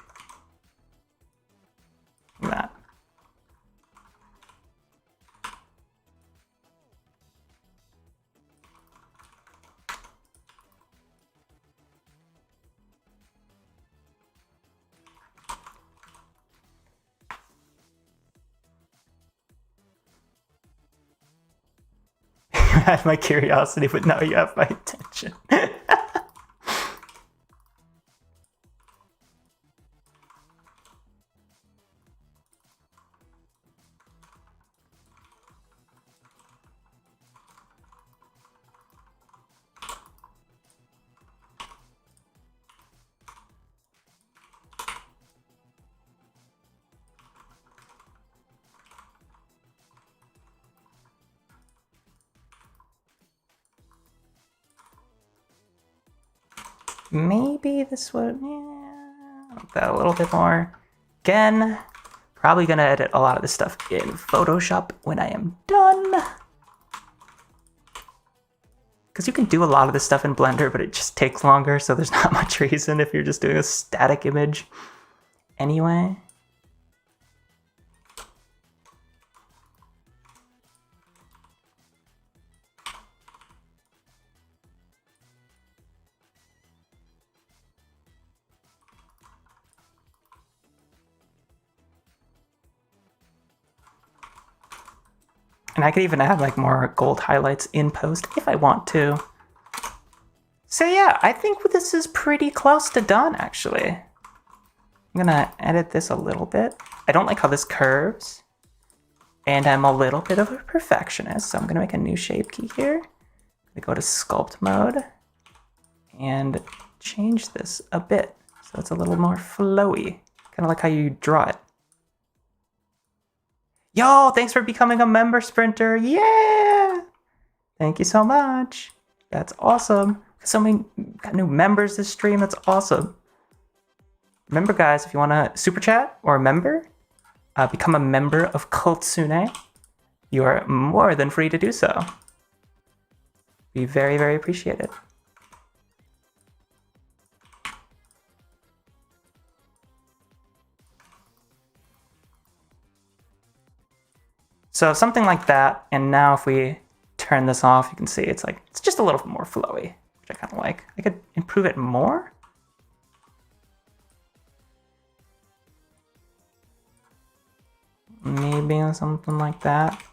Like that. You had my curiosity, but now you have my attention. Maybe this would, yeah, like that a little bit more. Again, probably gonna edit a lot of this stuff in Photoshop when I am done. Because you can do a lot of this stuff in Blender, but it just takes longer, so there's not much reason if you're just doing a static image. Anyway. And I could even add like more gold highlights in post if I want to. So yeah, I think this is pretty close to done actually. I'm gonna edit this a little bit. I don't like how this curves. And I'm a little bit of a perfectionist, so I'm gonna make a new shape key here. I'm gonna go to sculpt mode and change this a bit so it's a little more flowy. Kind of like how you draw it. Yo, thanks for becoming a member, Sprinter. Yeah! Thank you so much. That's awesome. So many got new members this stream. That's awesome. Remember, guys, if you want to super chat or a member, become a member of Crashsune, you are more than free to do so. Be very, very appreciated. So something like that, and now if we turn this off, you can see it's like, it's just a little more flowy, which I kind of like. I could improve it more. Maybe something like that.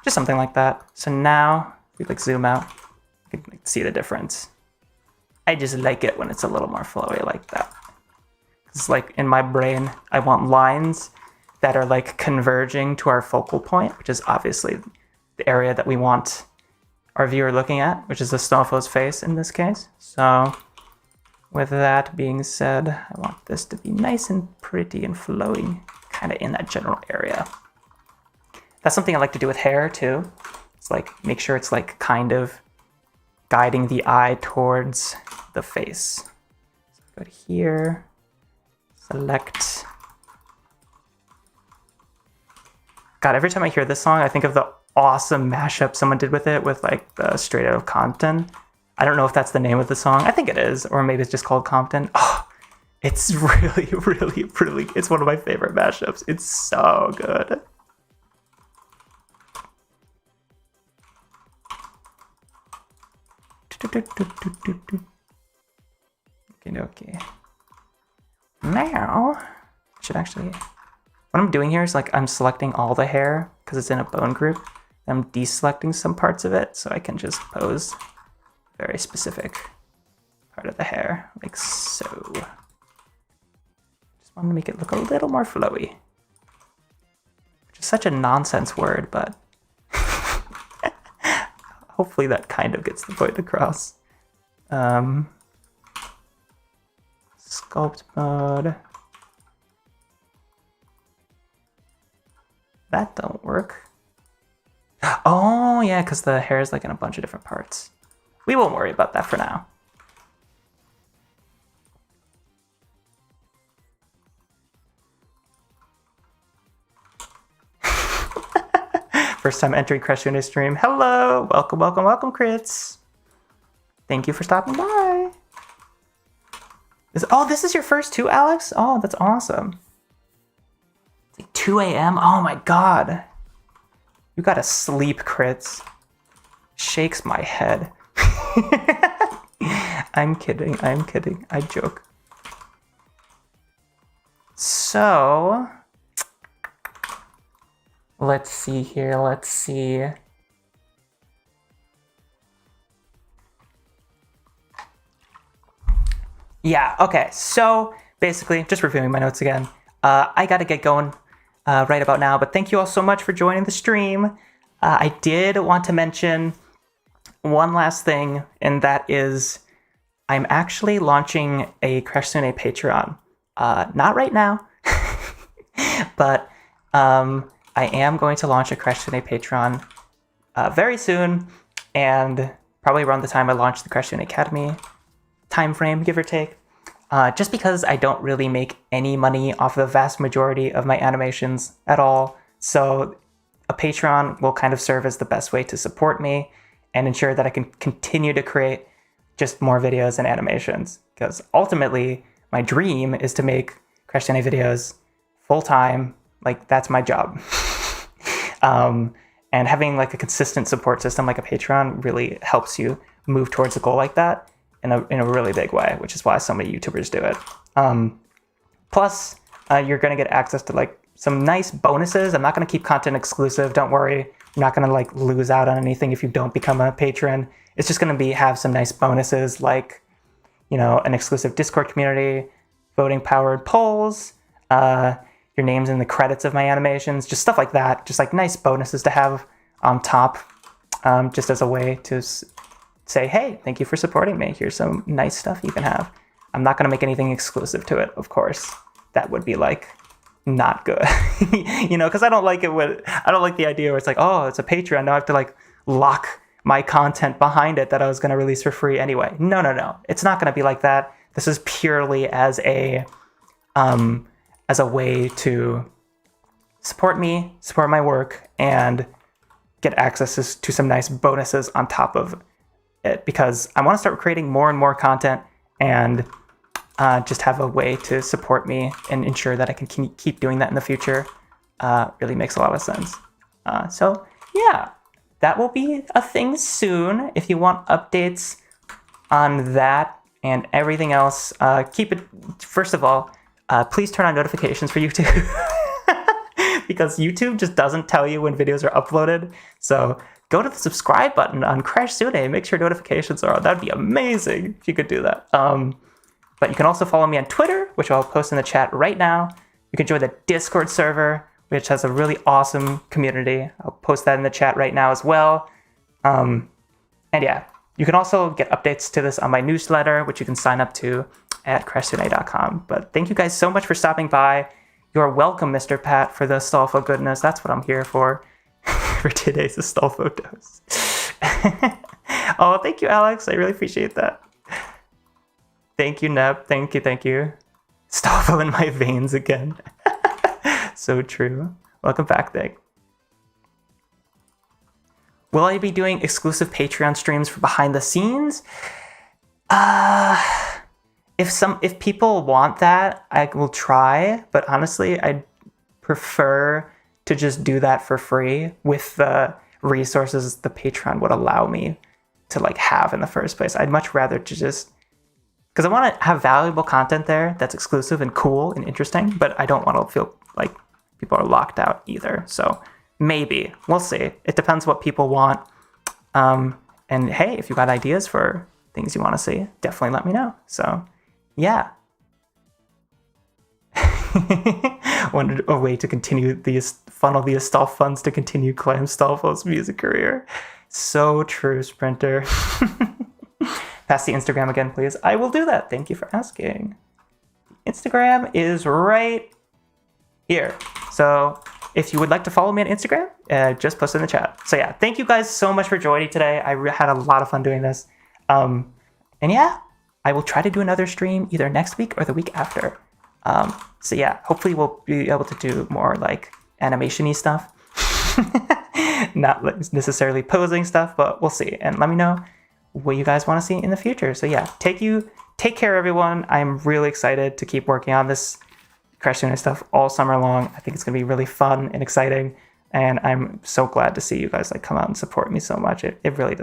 Just something like that. So now, if we like zoom out, you can like, see the difference. I just like it when it's a little more flowy like that. It's like in my brain, I want lines that are like converging to our focal point, which is obviously the area that we want our viewer looking at, which is Astolfo's face in this case. So with that being said, I want this to be nice and pretty and flowing, kind of in that general area. That's something I like to do with hair too. It's like, make sure it's like kind of guiding the eye towards the face. So go to here, select. God, every time I hear this song, I think of the awesome mashup someone did with it with like the Straight Outta Compton. I don't know if that's the name of the song. I think it is, or maybe it's just called Compton. Oh, it's really, really, really, it's one of my favorite mashups. It's so good. Okay. Now, I should actually, what I'm doing here is like I'm selecting all the hair because it's in a bone group. I'm deselecting some parts of it so I can just pose a very specific part of the hair, like so. Just want to make it look a little more flowy, which is such a nonsense word, but hopefully that kind of gets the point across. Sculpt mode. That don't work. Oh yeah, because the hair is like in a bunch of different parts. We won't worry about that for now. First time entering Crashsune stream. Hello! Welcome, welcome, welcome, crits. Thank you for stopping by. This is your first too, Alex? Oh, that's awesome. It's like 2 a.m.? Oh my god. You gotta sleep, crits. Shakes my head. I'm kidding, I'm kidding. I joke. So, let's see here, let's see. Yeah, okay, so basically, just reviewing my notes again. I gotta get going right about now, but thank you all so much for joining the stream. I did want to mention one last thing, and that is I'm actually launching a Crashsune Patreon. Not right now, but I am going to launch a Crashsune Patreon very soon, and probably around the time I launch the Crashsune Academy time frame, give or take. Just because I don't really make any money off the vast majority of my animations at all, so a Patreon will kind of serve as the best way to support me and ensure that I can continue to create just more videos and animations. Because ultimately, my dream is to make Crashsune videos full-time. Like, that's my job. And having like a consistent support system like a Patreon really helps you move towards a goal like that in a really big way, which is why so many YouTubers do it. Plus, you're gonna get access to like some nice bonuses. I'm not gonna keep content exclusive, don't worry. You're not gonna like lose out on anything if you don't become a patron. It's just gonna have some nice bonuses like, you know, an exclusive Discord community, voting powered polls, your name's in the credits of my animations, just stuff like that. Just like nice bonuses to have on top, just as a way to say, hey, thank you for supporting me. Here's some nice stuff you can have. I'm not gonna make anything exclusive to it, of course. That would be like not good, you know, because I don't like the idea where it's like, oh, it's a Patreon. Now I have to like lock my content behind it that I was gonna release for free anyway. No. It's not gonna be like that. This is purely as a way to support me, support my work, and get access to some nice bonuses on top of it, because I want to start creating more and more content and just have a way to support me and ensure that I can keep doing that in the future. Really makes a lot of sense. So yeah, that will be a thing soon. If you want updates on that and everything else, keep it, first of all, please turn on notifications for YouTube. because YouTube just doesn't tell you when videos are uploaded. So go to the subscribe button on Crashsune and make sure notifications are on. That'd be amazing if you could do that. But you can also follow me on Twitter, which I'll post in the chat right now. You can join the Discord server, which has a really awesome community. I'll post that in the chat right now as well. And yeah, you can also get updates to this on my newsletter, which you can sign up to at crashsune.com. But thank you guys so much for stopping by. You're welcome, Mr. Pat, for the Astolfo goodness. That's what I'm here for today's Astolfo dose. Oh, thank you, Alex. I really appreciate that. Thank you, Neb. Thank you. Astolfo in my veins again. So true. Welcome back, Nick. Will I be doing exclusive Patreon streams for behind the scenes? If people want that, I will try. But honestly, I'd prefer to just do that for free with the resources the Patreon would allow me to like have in the first place. I'd much rather to just, because I want to have valuable content there that's exclusive and cool and interesting, but I don't want to feel like people are locked out either. So maybe we'll see. It depends what people want. And hey, if you got ideas for things you want to see, definitely let me know. So yeah. Wanted a way to continue funnel the Astolfo funds to continue Clam Astolfo's music career. So true, Sprinter. Pass the Instagram again, please. I will do that. Thank you for asking. Instagram is right here. So if you would like to follow me on Instagram, just post it in the chat. So yeah, thank you guys so much for joining today. I had a lot of fun doing this. And yeah, I will try to do another stream either next week or the week after. So yeah, hopefully we'll be able to do more like animation-y stuff. Not necessarily posing stuff, but we'll see. And let me know what you guys want to see in the future. So yeah, take care, everyone. I'm really excited to keep working on this Crashsune stuff all summer long. I think it's gonna be really fun and exciting, and I'm so glad to see you guys like come out and support me so much. It really does